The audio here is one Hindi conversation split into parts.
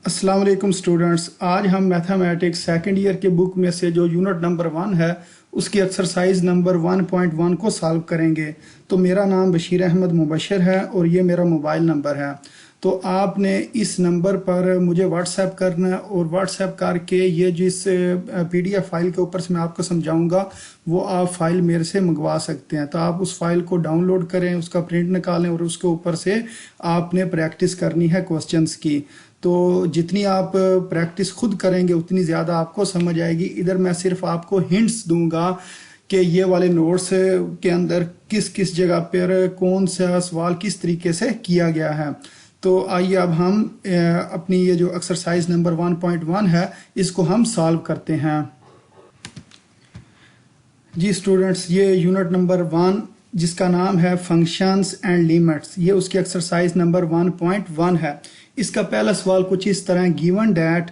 अस्सलाम वालेकुम स्टूडेंट्स। आज हम मैथमेटिक्स सेकंड ईयर के बुक में से जो यूनिट नंबर 1 है उसकी एक्सरसाइज नंबर 1.1 को सॉल्व करेंगे। तो मेरा नाम बशीर अहमद मुबशर है और ये मेरा मोबाइल नंबर है। तो आपने इस नंबर पर मुझे व्हाट्सएप करना है और व्हाट्सएप करके ये जिस पीडीएफ फाइल के ऊपर से मैं आपको समझाऊंगा वो आप फाइल मेरे से मंगवा सकते हैं। तो आप उस फाइल को डाउनलोड करें, उसका प्रिंट निकालें और उसके ऊपर से आपने प्रैक्टिस करनी है क्वेश्चंस की। तो जितनी आप प्रैक्टिस खुद करेंगे उतनी ज़्यादा आपको समझ आएगी। इधर मैं सिर्फ आपको हिंट्स दूंगा कि ये वाले नोट्स के अंदर किस किस जगह पर कौन सा सवाल किस तरीके से किया गया है। तो आइए अब हम अपनी ये जो एक्सरसाइज नंबर 1.1 है इसको हम सॉल्व करते हैं। जी स्टूडेंट्स, ये यूनिट नंबर 1 जिसका नाम है फंक्शंस एंड लिमिट्स, ये उसकी एक्सरसाइज नंबर 1.1 है। इसका पहला सवाल कुछ इस तरह, given that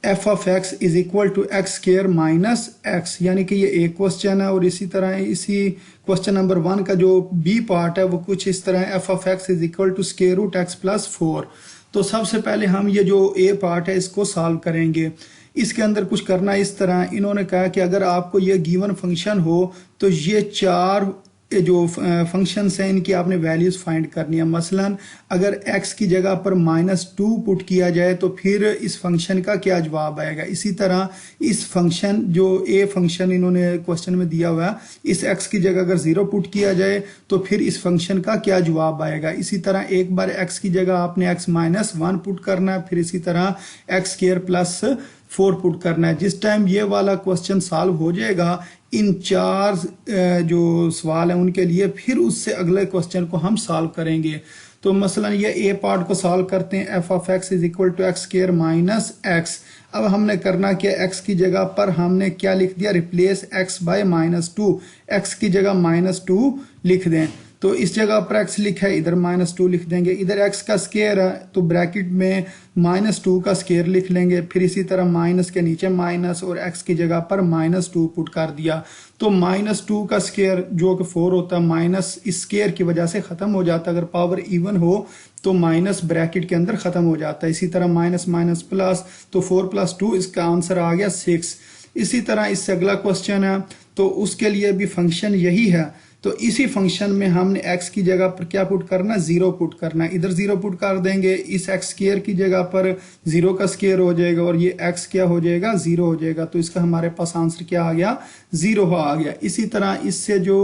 F of x is equal to X square minus X, यानी कि ये एक क्वेश्चन है। और इसी तरह इसी क्वेश्चन नंबर 1 का जो बी पार्ट है वो कुछ इस तरह, F of x is equal to square root X plus 4। तो सबसे पहले हम ये जो ए पार्ट है इसको सॉल्व करेंगे। इसके अंदर कुछ करना इस तरह, इन्होंने कहा कि अगर आपको ये गिवन फंक्शन हो तो ये चार जो फंक्शंस हैं इनकी आपने वैल्यूज फाइंड करनी है। मसलन अगर x की जगह पर -2 पुट किया जाए तो फिर इस फंक्शन का क्या जवाब आएगा। इसी तरह इस फंक्शन जो ए फंक्शन इन्होंने क्वेश्चन में दिया हुआ है, इस x की जगह अगर 0 पुट किया जाए तो फिर इस फंक्शन का क्या जवाब आएगा। इसी तरह एक बार x की जगह आपने x -1 पुट करना है, फिर इसी तरह x स्क्वायर प्लस 4 पुट करना है। जिस टाइम ये वाला क्वेश्चन सॉल्व हो जाएगा इन चार जो सवाल हैं उनके लिए, फिर उससे अगले क्वेश्चन को हम सॉल्व करेंगे। तो मसलन ये ए पार्ट को सॉल्व करते हैं, F of x is equal to X square minus X. अब हमने करना क्या, एक्स की जगह पर हमने क्या लिख दिया, रिप्लेस एक्स बाय -2। एक्स की जगह -2 लिख दें, तो इस जगह पर x लिखा है, इधर -2 लिख देंगे। इधर x का स्क्वायर है तो ब्रैकेट में -2 का स्क्वायर लिख लेंगे। फिर इसी तरह माइनस के नीचे माइनस और x की जगह पर -2 पुट कर दिया। तो -2 का स्क्वायर जो कि 4 होता है, माइनस इस स्क्वायर की वजह से खत्म हो जाता है। अगर पावर इवन हो तो माइनस ब्रैकेट के अंदर खत्म हो जाता है। इसी तरह माइनस माइनस प्लस, तो 4 + 2 इसका आंसर आ गया 6। इसी तरह इससे अगला क्वेश्चन है तो उसके लिए भी फंक्शन यही है। तो इसी फंक्शन में हमने x की जगह पर क्या पुट करना, 0 पुट करना है। इधर 0 पुट कर देंगे, इस x स्क्वायर की जगह पर 0 का स्क्वायर हो जाएगा और ये x क्या हो जाएगा, 0 हो जाएगा। तो इसका हमारे पास आंसर क्या आ गया, 0 आ गया। इसी तरह इससे जो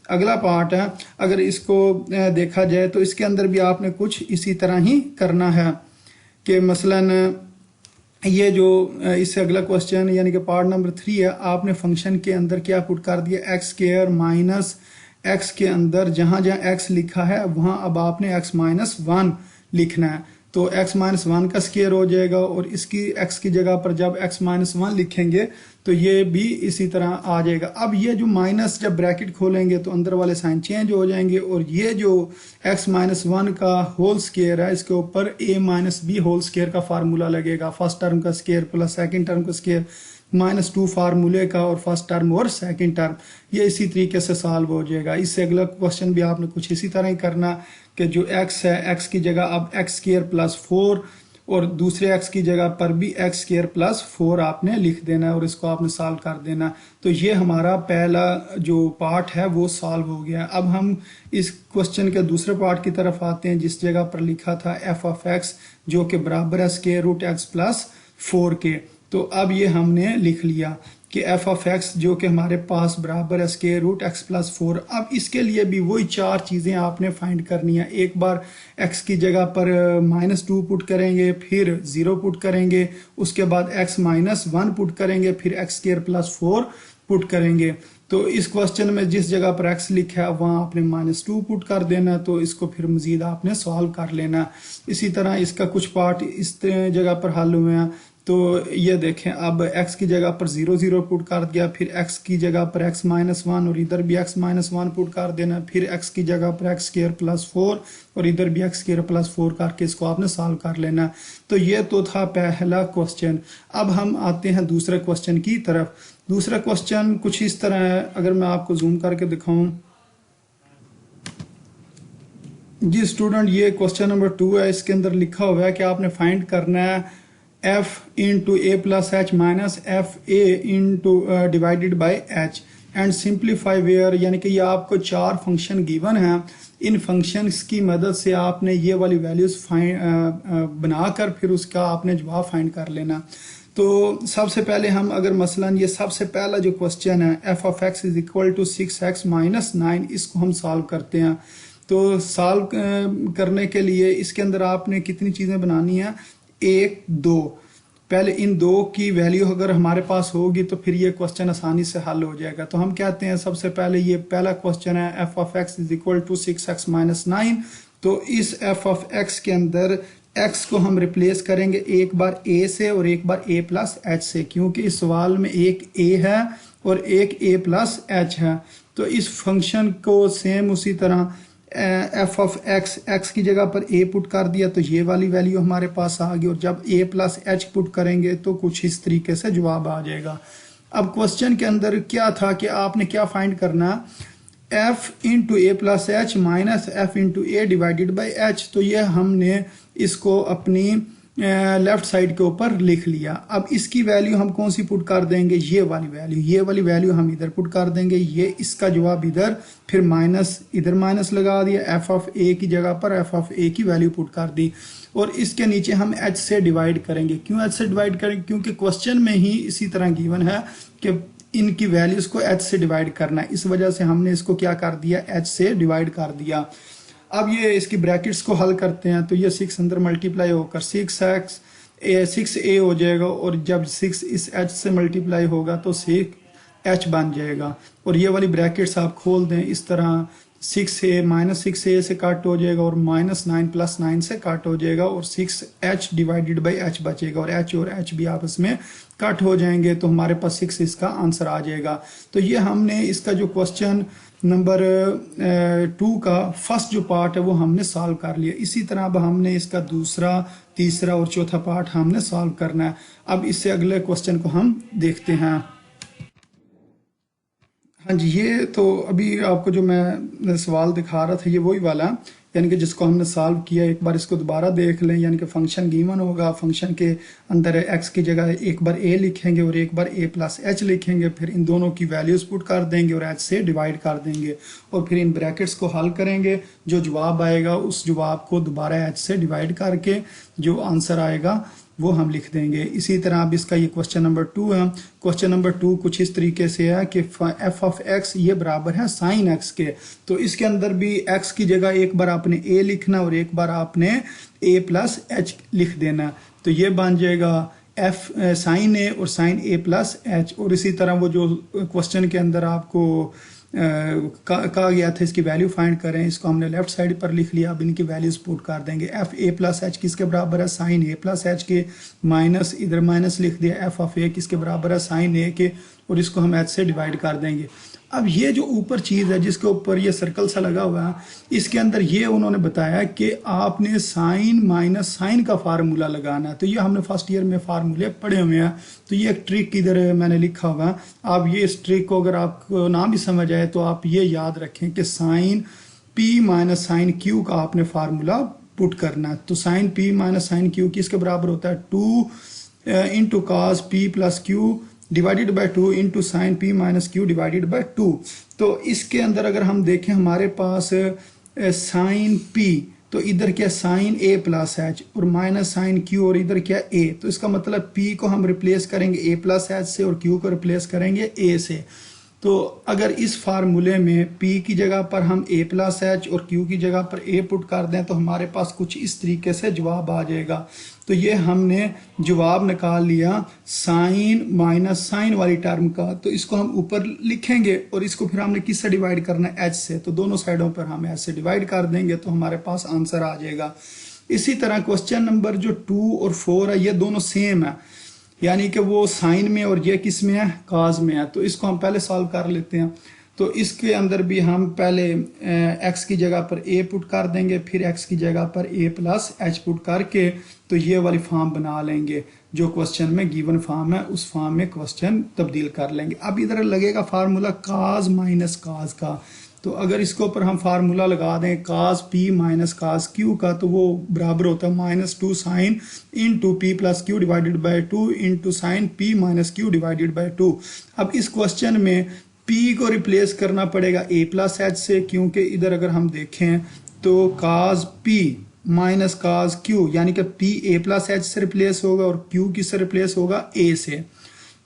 अगला पार्ट है, अगर इसको देखा जाए तो इसके अंदर भी आपने कुछ इसी तरह ही करना है कि मसलन ये जो इससे अगला क्वेश्चन यानी कि पार्ट नंबर 3 है, आपने फंक्शन के अंदर क्या पुट कर दिया, एक्स स्क्वायर माइनस x के अंदर जहां जहां x लिखा है वहां अब आपने x -1 लिखना है। तो x -1 का स्क्वायर हो जाएगा और इसकी x की जगह पर जब x -1 लिखेंगे तो ये भी इसी तरह आ जाएगा। अब ये जो माइनस जब ब्रैकेट खोलेंगे तो अंदर वाले साइन चेंज हो जाएंगे और ये जो x -1 का होल स्क्वायर है इसके ऊपर a - b होल स्क्वायर का फार्मूला लगेगा। फर्स्ट टर्म का स्क्वायर प्लस सेकेंड टर्म का स्क्वायर, -2 फार्मूले का और फर्स्ट टर्म और सेकंड टर्म, ये इसी तरीके से सॉल्व हो जाएगा। इससे अगला क्वेश्चन भी आपने कुछ इसी तरह ही करना कि जो x है, x की जगह अब x स्क्वायर प्लस 4 और दूसरे x की जगह पर भी x स्क्वायर प्लस 4 आपने लिख देना है और इसको आपने सॉल्व कर देना। तो ये हमारा पहला जो पार्ट है वो सॉल्व हो गया। अब हम इस क्वेश्चन के दूसरे पार्ट की तरफ आते हैं जिस जगह पर लिखा था एफ ऑफ एक्स जो कि बराबर है स्क्वायर रूट एक्स प्लस 4 के। तो अब ये हमने लिख लिया कि एफ ऑफ एक्स जो कि हमारे पास बराबर है स्क्वायर रूट एक्स प्लस 4। अब इसके लिए भी वही चार चीज़ें आपने फाइंड करनी है। एक बार x की जगह पर -2 पुट करेंगे, फिर 0 पुट करेंगे, उसके बाद x -1 पुट करेंगे, फिर x स्क्वायर प्लस 4 पुट करेंगे। तो इस क्वेश्चन में जिस जगह पर x लिखा है वहाँ आपने -2 पुट कर देना, तो इसको फिर मजीद आपने सॉल्व कर लेना। इसी तरह इसका कुछ पार्ट इस जगह पर हल हुए हैं। तो ये देखें, अब x की जगह पर 0 0 पुट कर दिया, फिर x की जगह पर x -1 और इधर भी x -1 पुट कर देना, फिर x की जगह पर x स्क्वायर प्लस 4 और इधर भी x स्क्वायर प्लस 4 करके इसको आपने सॉल्व कर लेना। तो ये तो था पहला क्वेश्चन। अब हम आते हैं दूसरे क्वेश्चन की तरफ। दूसरा क्वेश्चन कुछ इस तरह है, अगर मैं आपको जूम करके दिखाऊं जी स्टूडेंट, ये क्वेश्चन नंबर 2 है। इसके अंदर लिखा हुआ है कि आपने फाइंड करना है F into A plus H minus F A into divided by H and simplify where, यानी कि ये आपको 4 फंक्शन गिवन हैं। इन फंक्शंस की मदद से आपने ये वाली वैल्यूज बनाकर फिर उसका आपने जवाब फाइंड कर लेना। तो सबसे पहले हम अगर मसलन ये सबसे पहला जो क्वेश्चन है F of x is equal to 6x minus 9, इसको हम सॉल्व करते हैं। तो सॉल्व करने के लिए इसके अंदर आपने कितनी चीज़ें बनानी है, 1 2। पहले इन 2 की वैल्यू अगर हमारे पास होगी तो फिर ये क्वेश्चन आसानी से हल हो जाएगा। तो हम कहते हैं सबसे पहले ये पहला क्वेश्चन है F of x is equal to 6x minus 9। तो इस एफ ऑफ एक्स के अंदर x को हम रिप्लेस करेंगे एक बार a से और एक बार a प्लस एच से, क्योंकि इस सवाल में एक a है और एक a प्लस एच है। तो इस फंक्शन को सेम उसी तरह एफ ऑफ एक्स की जगह पर a पुट कर दिया तो ये वाली वैल्यू हमारे पास आ गई, और जब a प्लस एच पुट करेंगे तो कुछ इस तरीके से जवाब आ जाएगा। अब क्वेश्चन के अंदर क्या था कि आपने क्या फाइंड करना, F into A plus H minus F into A divided by H. तो ये हमने इसको अपनी लेफ्ट साइड के ऊपर लिख लिया। अब इसकी वैल्यू हम कौन सी पुट कर देंगे, ये वाली वैल्यू हम इधर पुट कर देंगे। ये इसका जवाब इधर, फिर माइनस इधर माइनस लगा दिया, एफ ऑफ ए की जगह पर एफ ऑफ ए की वैल्यू पुट कर दी, और इसके नीचे हम एच से डिवाइड करेंगे। क्यों एच से डिवाइड करेंगे, क्योंकि क्वेश्चन में ही इसी तरह गिवन है कि इनकी वैल्यूज को एच से डिवाइड करना है, इस वजह से हमने इसको क्या कर दिया, एच से डिवाइड कर दिया। अब ये इसकी ब्रैकेट्स को हल करते हैं तो ये 6 अंदर मल्टीप्लाई होकर 6a हो जाएगा, और जब 6 इस h से मल्टीप्लाई होगा तो 6h बन जाएगा। और ये वाली ब्रैकेट्स आप खोल दें इस तरह, 6a माइनस 6a से कट हो जाएगा और माइनस 9 प्लस 9 से कट हो जाएगा, और 6h डिवाइडेड बाई h बचेगा, और h भी आपस में कट हो जाएंगे तो हमारे पास 6 इसका आंसर आ जाएगा। तो ये हमने इसका जो क्वेश्चन नंबर 2 का फर्स्ट जो पार्ट है वो हमने सॉल्व कर लिया। इसी तरह अब हमने इसका दूसरा, तीसरा और चौथा पार्ट हमने सॉल्व करना है। अब इससे अगले क्वेश्चन को हम देखते हैं। हाँ जी, ये तो अभी आपको जो मैं सवाल दिखा रहा था ये वही वाला, यानी कि जिसको हमने सॉल्व किया। एक बार इसको दोबारा देख लें, यानी कि फंक्शन गिवन होगा, फंक्शन के अंदर x की जगह एक बार a लिखेंगे और एक बार a प्लस एच लिखेंगे, फिर इन दोनों की वैल्यूज पुट कर देंगे और h से डिवाइड कर देंगे, और फिर इन ब्रैकेट्स को हल करेंगे। जो जवाब आएगा उस जवाब को दोबारा h से डिवाइड करके जो आंसर आएगा वो हम लिख देंगे। इसी तरह अब इसका ये क्वेश्चन नंबर 2 है। क्वेश्चन नंबर 2 कुछ इस तरीके से है कि एफ ऑफ एक्स ये बराबर है साइन एक्स के। तो इसके अंदर भी एक्स की जगह एक बार आपने ए लिखना और एक बार आपने ए प्लस एच लिख देना, तो ये बन जाएगा एफ साइन ए और साइन ए प्लस एच। और इसी तरह वो जो क्वेश्चन के अंदर आपको कहा गया था इसकी वैल्यू फाइंड करें, इसको हमने लेफ्ट साइड पर लिख लिया। अब इनकी वैल्यूज पुट कर देंगे। एफ ए प्लस एच किसके बराबर है, साइन ए प्लस एच के, माइनस इधर माइनस लिख दिया, एफ ऑफ ए किसके बराबर है, साइन ए के, और इसको हम एच से डिवाइड कर देंगे। अब ये जो ऊपर चीज़ है जिसके ऊपर ये सर्कल सा लगा हुआ है, इसके अंदर ये उन्होंने बताया कि आपने साइन माइनस साइन का फार्मूला लगाना है। तो ये हमने फर्स्ट ईयर में फार्मूले पढ़े हुए हैं, तो ये एक ट्रिक इधर मैंने लिखा हुआ है। आप ये इस ट्रिक को अगर आपको ना भी समझ आए तो आप ये याद रखें कि sine P minus sine Q का आपने फार्मूला पुट करना है। तो sine P minus sine Q किसके बराबर होता है, 2 into cos P plus Q divided by 2 into sine P minus Q divided by 2। तो इसके अंदर अगर हम देखें हमारे पास साइन पी, तो इधर क्या साइन ए प्लस एच और माइनस साइन क्यू, और इधर क्या ए। तो इसका मतलब पी को हम रिप्लेस करेंगे ए प्लस एच से और क्यू को रिप्लेस करेंगे ए से। तो अगर इस फार्मूले में P की जगह पर हम A प्लस एच और Q की जगह पर A पुट कर दें तो हमारे पास कुछ इस तरीके से जवाब आ जाएगा। तो ये हमने जवाब निकाल लिया साइन माइनस साइन वाली टर्म का। तो इसको हम ऊपर लिखेंगे और इसको फिर हमने किससे डिवाइड करना है, H से। तो दोनों साइडों पर हम H से डिवाइड कर देंगे तो हमारे पास आंसर आ जाएगा। इसी तरह क्वेश्चन नंबर जो 2 और 4 है ये दोनों सेम है, यानी कि वो साइन में और ये किस में है, काज में है। तो इसको हम पहले सॉल्व कर लेते हैं। तो इसके अंदर भी हम पहले x की जगह पर a पुट कर देंगे, फिर x की जगह पर a प्लस एच पुट करके तो ये वाली फॉर्म बना लेंगे। जो क्वेश्चन में गिवन फॉर्म है उस फॉर्म में क्वेश्चन तब्दील कर लेंगे। अब इधर लगेगा फार्मूला काज माइनस काज का। तो अगर इसके ऊपर हम फार्मूला लगा दें cos p minus cos q का, तो वो बराबर होता है -2 sin into P plus Q divided by 2 into sine P minus Q divided by 2। अब इस क्वेश्चन में p को रिप्लेस करना पड़ेगा a प्लस एच से, क्योंकि इधर अगर हम देखें तो cos p minus cos q यानी कि p a प्लस एच से रिप्लेस होगा और q किससे रिप्लेस होगा, a से।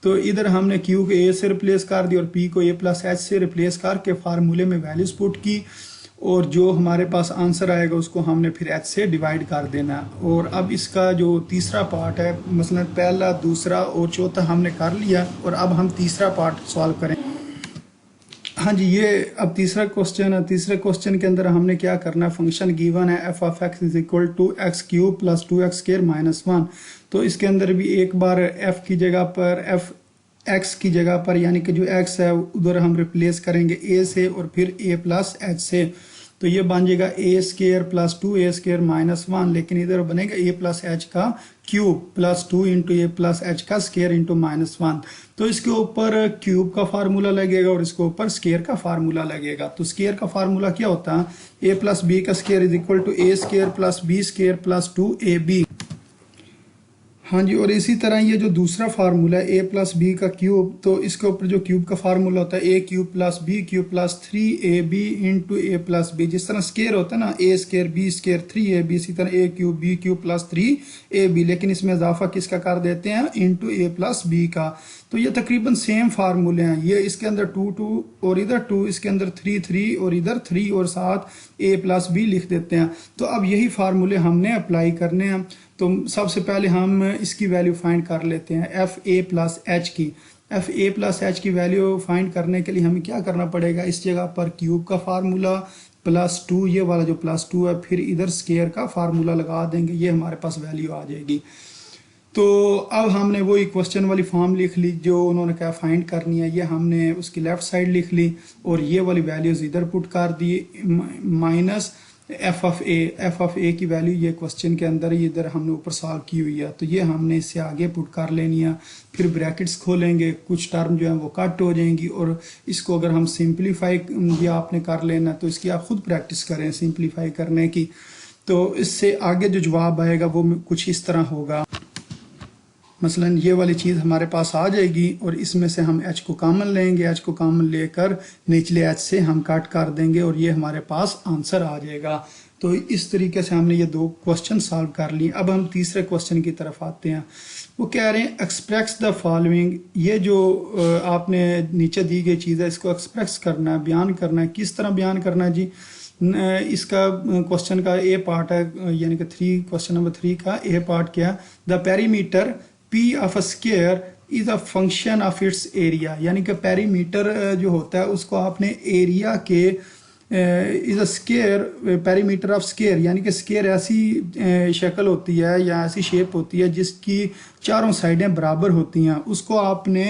तो इधर हमने q को a से रिप्लेस कर दी और p को a प्लस एच से रिप्लेस करके फार्मूले में वैल्यूज पुट की, और जो हमारे पास आंसर आएगा उसको हमने फिर h से डिवाइड कर देना। और अब इसका जो तीसरा पार्ट है, मसलन पहला, दूसरा और चौथा हमने कर लिया, और अब हम तीसरा पार्ट सॉल्व करें। हाँ जी, ये अब तीसरा क्वेश्चन है। तीसरे क्वेश्चन के अंदर हमने क्या करना है, फंक्शन गिवन है f of x is equal to X cube plus 2x square minus 1। तो इसके अंदर भी एक बार f की जगह पर x की जगह पर, यानी कि जो x है उधर हम रिप्लेस करेंगे a से और फिर a प्लस एच से। तो ये बन जाएगा a square plus 2a square minus 1, लेकिन इधर बनेगा a प्लस एच का cube plus 2 into A plus H का स्क्वायर इंटू माइनस 1। तो इसके ऊपर क्यूब का फार्मूला लगेगा और इसके ऊपर स्क्वायर का फार्मूला लगेगा। तो स्क्वायर का फार्मूला क्या होता है, a प्लस बी का square is equal to a square plus B square plus 2ab। हाँ जी, और इसी तरह ये जो दूसरा फार्मूला है a प्लस बी का क्यूब, तो इसके ऊपर जो क्यूब का फार्मूला होता है a cube plus B cube plus 3ab into A plus B. जिस तरह स्क्वायर होता है ना, a square B square 3ab, इसी तरह a cube B cube plus 3ab, लेकिन इसमें इजाफा किसका कर देते हैं, इंटू ए प्लस बी का। तो ये तकरीबन सेम फार्मूले हैं। ये इसके अंदर 2 2 और इधर 2, इसके अंदर 3 3 और इधर 3 और साथ a प्लस बी लिख देते हैं। तो अब यही फार्मूले हमने अप्लाई करने हैं। तो सबसे पहले हम इसकी वैल्यू फाइंड कर लेते हैं एफ ए प्लस एच की। एफ ए प्लस एच की वैल्यू फाइंड करने के लिए हमें क्या करना पड़ेगा, इस जगह पर क्यूब का फार्मूला प्लस 2, ये वाला जो प्लस 2 है, फिर इधर स्क्वायर का फार्मूला लगा देंगे, ये हमारे पास वैल्यू आ जाएगी। तो अब हमने वही क्वेश्चन वाली फॉर्म लिख ली जो उन्होंने क्या फाइंड करनी है, ये हमने उसकी लेफ्ट साइड लिख ली और ये वाली वैल्यूज इधर पुट कर दी, माइनस एफ ऑफ ए की वैल्यू ये क्वेश्चन के अंदर ही इधर हमने ऊपर सॉल्व की हुई है। तो ये हमने इससे आगे पुट कर लेनी है। फिर ब्रैकेट्स खोलेंगे, कुछ टर्म जो है वो कट हो जाएंगी, और इसको अगर हम सिंप्लीफाई ये आपने कर लेना, तो इसकी आप खुद प्रैक्टिस करें सिंप्लीफाई करने की। तो इससे आगे जो जवाब आएगा वो कुछ इस तरह होगा, मसलन ये वाली चीज़ हमारे पास आ जाएगी और इसमें से हम h को कॉमन लेंगे, h को कॉमन लेकर निचले h से हम कट कर देंगे और ये हमारे पास आंसर आ जाएगा। तो इस तरीके से हमने ये 2 क्वेश्चन सॉल्व कर लिए। अब हम तीसरे क्वेश्चन की तरफ आते हैं। वो कह रहे हैं एक्सप्रेस द फॉलोइंग। ये जो आपने नीचे दी गई चीज़ है, इसको एक्सप्रेस करना है, बयान करना है। किस तरह बयान करना है जी, इसका क्वेश्चन का ए पार्ट है, यानी कि क्वेश्चन नंबर 3 का ए पार्ट क्या, the perimeter P of a square is a function of its area. यानी कि पेरीमीटर जो होता है उसको आपने एरिया के is a square, perimeter of square, यानी कि स्क्वायर ऐसी शक्ल होती है या ऐसी शेप होती है जिसकी चारों साइडें बराबर होती हैं, उसको आपने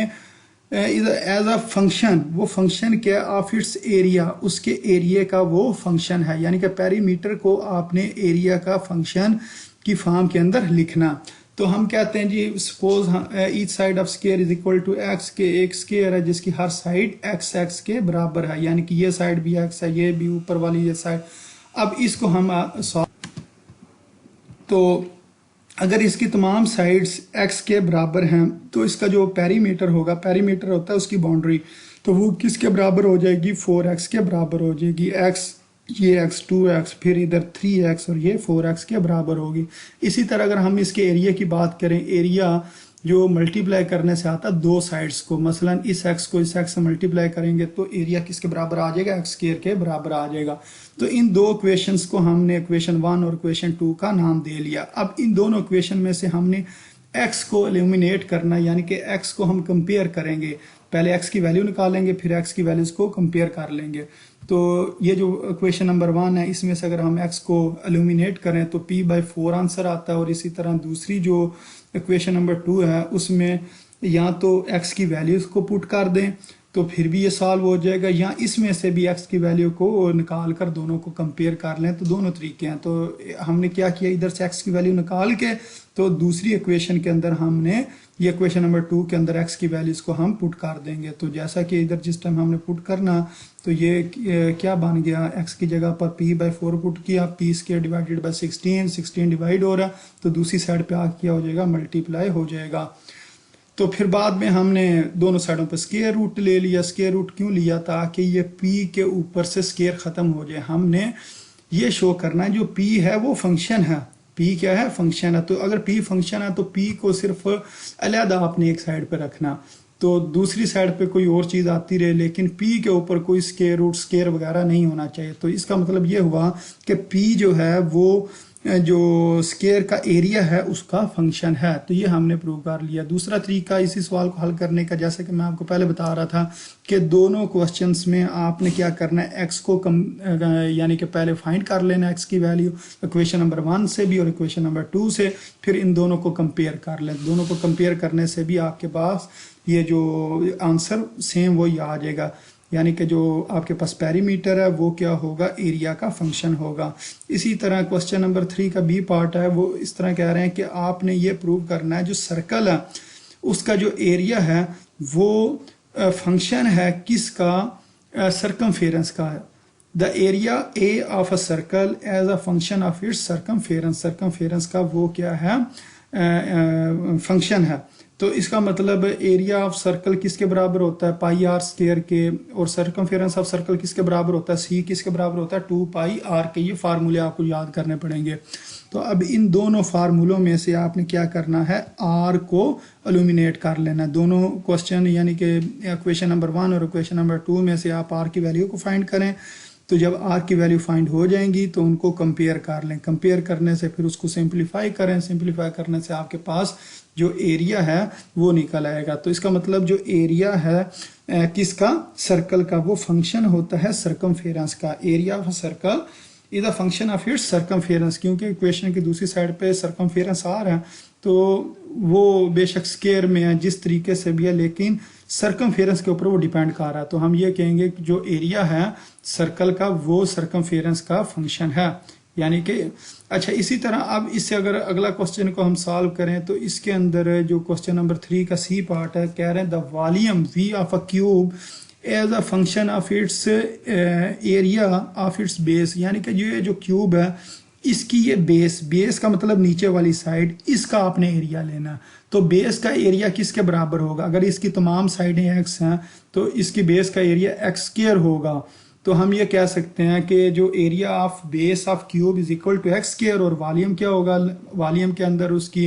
एज अ फंक्शन, वो फंक्शन क्या ऑफ इट्स एरिया, उसके एरिया का वो फंक्शन है। यानी कि पेरीमीटर को आपने एरिया का फंक्शन की फॉर्म के अंदर लिखना। तो हम कहते हैं जी, suppose each side of square is equal to x के, एक स्क्वायर है जिसकी हर साइड एक्स के बराबर है, यानी कि ये साइड भी एक्स है, ये भी ऊपर वाली ये साइड। अब इसको हम तो अगर इसकी तमाम साइड्स x के बराबर हैं तो इसका जो पेरीमीटर होगा, पेरीमीटर होता है उसकी बाउंड्री, तो वो किसके बराबर हो जाएगी, 4x के बराबर हो जाएगी। x, ये x 2x, फिर इधर 3x और ये 4x के बराबर होगी। इसी तरह अगर हम इसके एरिया की बात करें, एरिया जो मल्टीप्लाई करने से आता है 2 साइड्स को, मसलन इस x को इस x से मल्टीप्लाई करेंगे तो एरिया किसके बराबर आ जाएगा, x स्क्वायर के बराबर आ जाएगा। तो इन 2 इक्वेशंस को हमने इक्वेशन 1 और इक्वेशन 2 का नाम दे लिया। अब इन दोनों इक्वेशन में से हमने x को एलिमिनेट करना, यानी कि x को हम कंपेयर करेंगे। पहले x की वैल्यू निकालेंगे, फिर x की वैल्यूज को कंपेयर कर लेंगे। तो ये जो इक्वेशन नंबर 1 है, इसमें से अगर हम x को एलिमिनेट करें तो p/4 आंसर आता है। और इसी तरह दूसरी जो इक्वेशन नंबर 2 है उसमें या तो x की वैल्यूज को पुट कर दें, तो फिर भी ये सॉल्व हो जाएगा। या इसमें से भी x की वैल्यू को निकाल कर दोनों को कंपेयर कर लें, तो दोनों तरीके हैं। तो हमने क्या किया, इधर से x की वैल्यू निकाल के तो दूसरी इक्वेशन के अंदर हमने ये इक्वेशन नंबर 2 के अंदर x की वैल्यूज को हम पुट कर देंगे। तो जैसा कि इधर जिस टाइम हमने पुट करना, तो ये क्या बन गया, x की जगह पर p/4 पुट किया, p² डिवाइडेड बाई 16 डिवाइड हो रहा, तो दूसरी साइड पे आ क्या हो जाएगा, मल्टीप्लाई हो जाएगा। तो फिर बाद में हमने दोनों साइडों पर स्क्वायर रूट ले लिया। स्क्वायर रूट क्यों लिया, ताकि ये p के ऊपर से स्क्वायर खत्म हो जाए। हमने ये शो करना है जो p है वो फंक्शन है, p क्या है, फंक्शन है। तो अगर p फंक्शन है तो p को सिर्फ अलहदा आपने एक साइड पे रखना, तो दूसरी साइड पे कोई और चीज आती रहे, लेकिन p के ऊपर कोई स्क्वायर रूट स्क्वायर वगैरह नहीं होना चाहिए। तो इसका मतलब ये हुआ कि p जो है वो जो स्क्वायर का एरिया है उसका फंक्शन है। तो ये हमने प्रूव कर लिया। दूसरा तरीका इसी सवाल को हल करने का, जैसे कि मैं आपको पहले बता रहा था कि दोनों क्वेश्चंस में आपने क्या करना है, x को यानी कि पहले फाइंड कर लेना x की वैल्यू इक्वेशन नंबर 1 से भी और इक्वेशन नंबर 2 से, फिर इन दोनों को कंपेयर कर लें। दोनों को कंपेयर करने से भी आपके पास ये जो आंसर सेम वही आ जाएगा, यानी कि जो आपके पास पेरीमीटर है वो क्या होगा, एरिया का फंक्शन होगा। इसी तरह क्वेश्चन नंबर 3 का बी पार्ट है, वो इस तरह कह रहे हैं कि आपने ये प्रूव करना है जो सर्कल है उसका जो एरिया है वो फंक्शन है किसका, सर्कमफेरेंस का है। The area A of a circle as a function of its circumference, circumference का वो क्या है, फंक्शन है। तो इसका मतलब एरिया ऑफ सर्कल किसके बराबर होता है, पाई आर स्क्वायर के, और सर्कमफेरेंस ऑफ सर्कल किसके बराबर होता है, सी किसके बराबर होता है, 2 पाई आर के। ये फार्मूले आपको याद करने पड़ेंगे। तो अब इन दोनों फार्मूलों में से आपने क्या करना है, आर को एलिमिनेट कर लेना। दोनों क्वेश्चन यानी कि इक्वेशन नंबर 1 और इक्वेशन नंबर 2 में से आप आर की वैल्यू को फाइंड करें। तो जब आर की वैल्यू फाइंड हो जाएंगी तो उनको कंपेयर कर लें। कंपेयर करने से फिर उसको सिंप्लीफाई करें। सिंप्लीफाई करने से आपके पास जो एरिया है वो निकल आएगा। तो इसका मतलब जो एरिया है किसका, सर्कल का, वो फंक्शन होता है सर्कमफेरेंस का। Area of circle is a function of its circumference, क्योंकि इक्वेशन की दूसरी साइड पे सर्कमफेरेंस आ रहा है तो वो बेशक स्क्वायर में है जिस तरीके से भी है, लेकिन सर्कमफेरेंस के ऊपर वो डिपेंड कर रहा है। तो हम ये कहेंगे कि जो एरिया है सर्कल का वो सर्कमफेरेंस का फंक्शन है, यानी कि अच्छा। इसी तरह अब इससे अगर अगला क्वेश्चन को हम सॉल्व करें तो इसके अंदर जो क्वेश्चन नंबर 3 का सी पार्ट है, कह रहे हैं the volume V of a cube as a function of its area of its base, यानी कि ये जो क्यूब है इसकी ये बेस का मतलब नीचे वाली साइड, इसका आपने एरिया लेना। तो बेस का एरिया किसके बराबर होगा, अगर इसकी तमाम साइडें x हैं तो इसकी बेस का एरिया x² होगा। तो हम ये कह सकते हैं कि जो area of base of cube is equal to x²। और वॉल्यूम क्या होगा, वॉल्यूम के अंदर उसकी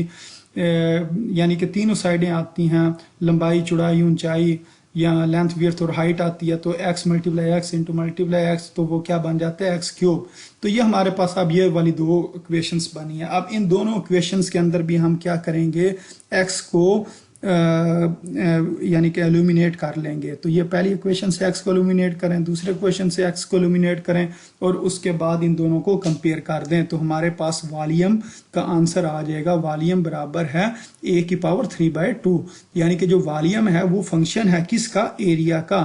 यानी कि तीनों साइडें आती हैं, लंबाई चौड़ाई ऊंचाई या लेंथ विड्थ और हाइट आती है। तो x multiply x into multiply x, तो वो क्या बन जाता है, x³। तो ये हमारे पास अब ये वाली दो इक्वेशंस बनी है। अब इन दोनों इक्वेशंस के अंदर भी हम क्या करेंगे, x को यानी कि एल्यूमिनेट कर लेंगे। तो ये पहली इक्वेशन से x को एल्यूमिनेट करें, दूसरे इक्वेशन से x को एल्यूमिनेट करें और उसके बाद इन दोनों को कंपेयर कर दें, तो हमारे पास वॉल्यूम का आंसर आ जाएगा। वॉल्यूम बराबर है a⁴/2, यानी कि जो वॉल्यूम है वो फंक्शन है किसका, एरिया का।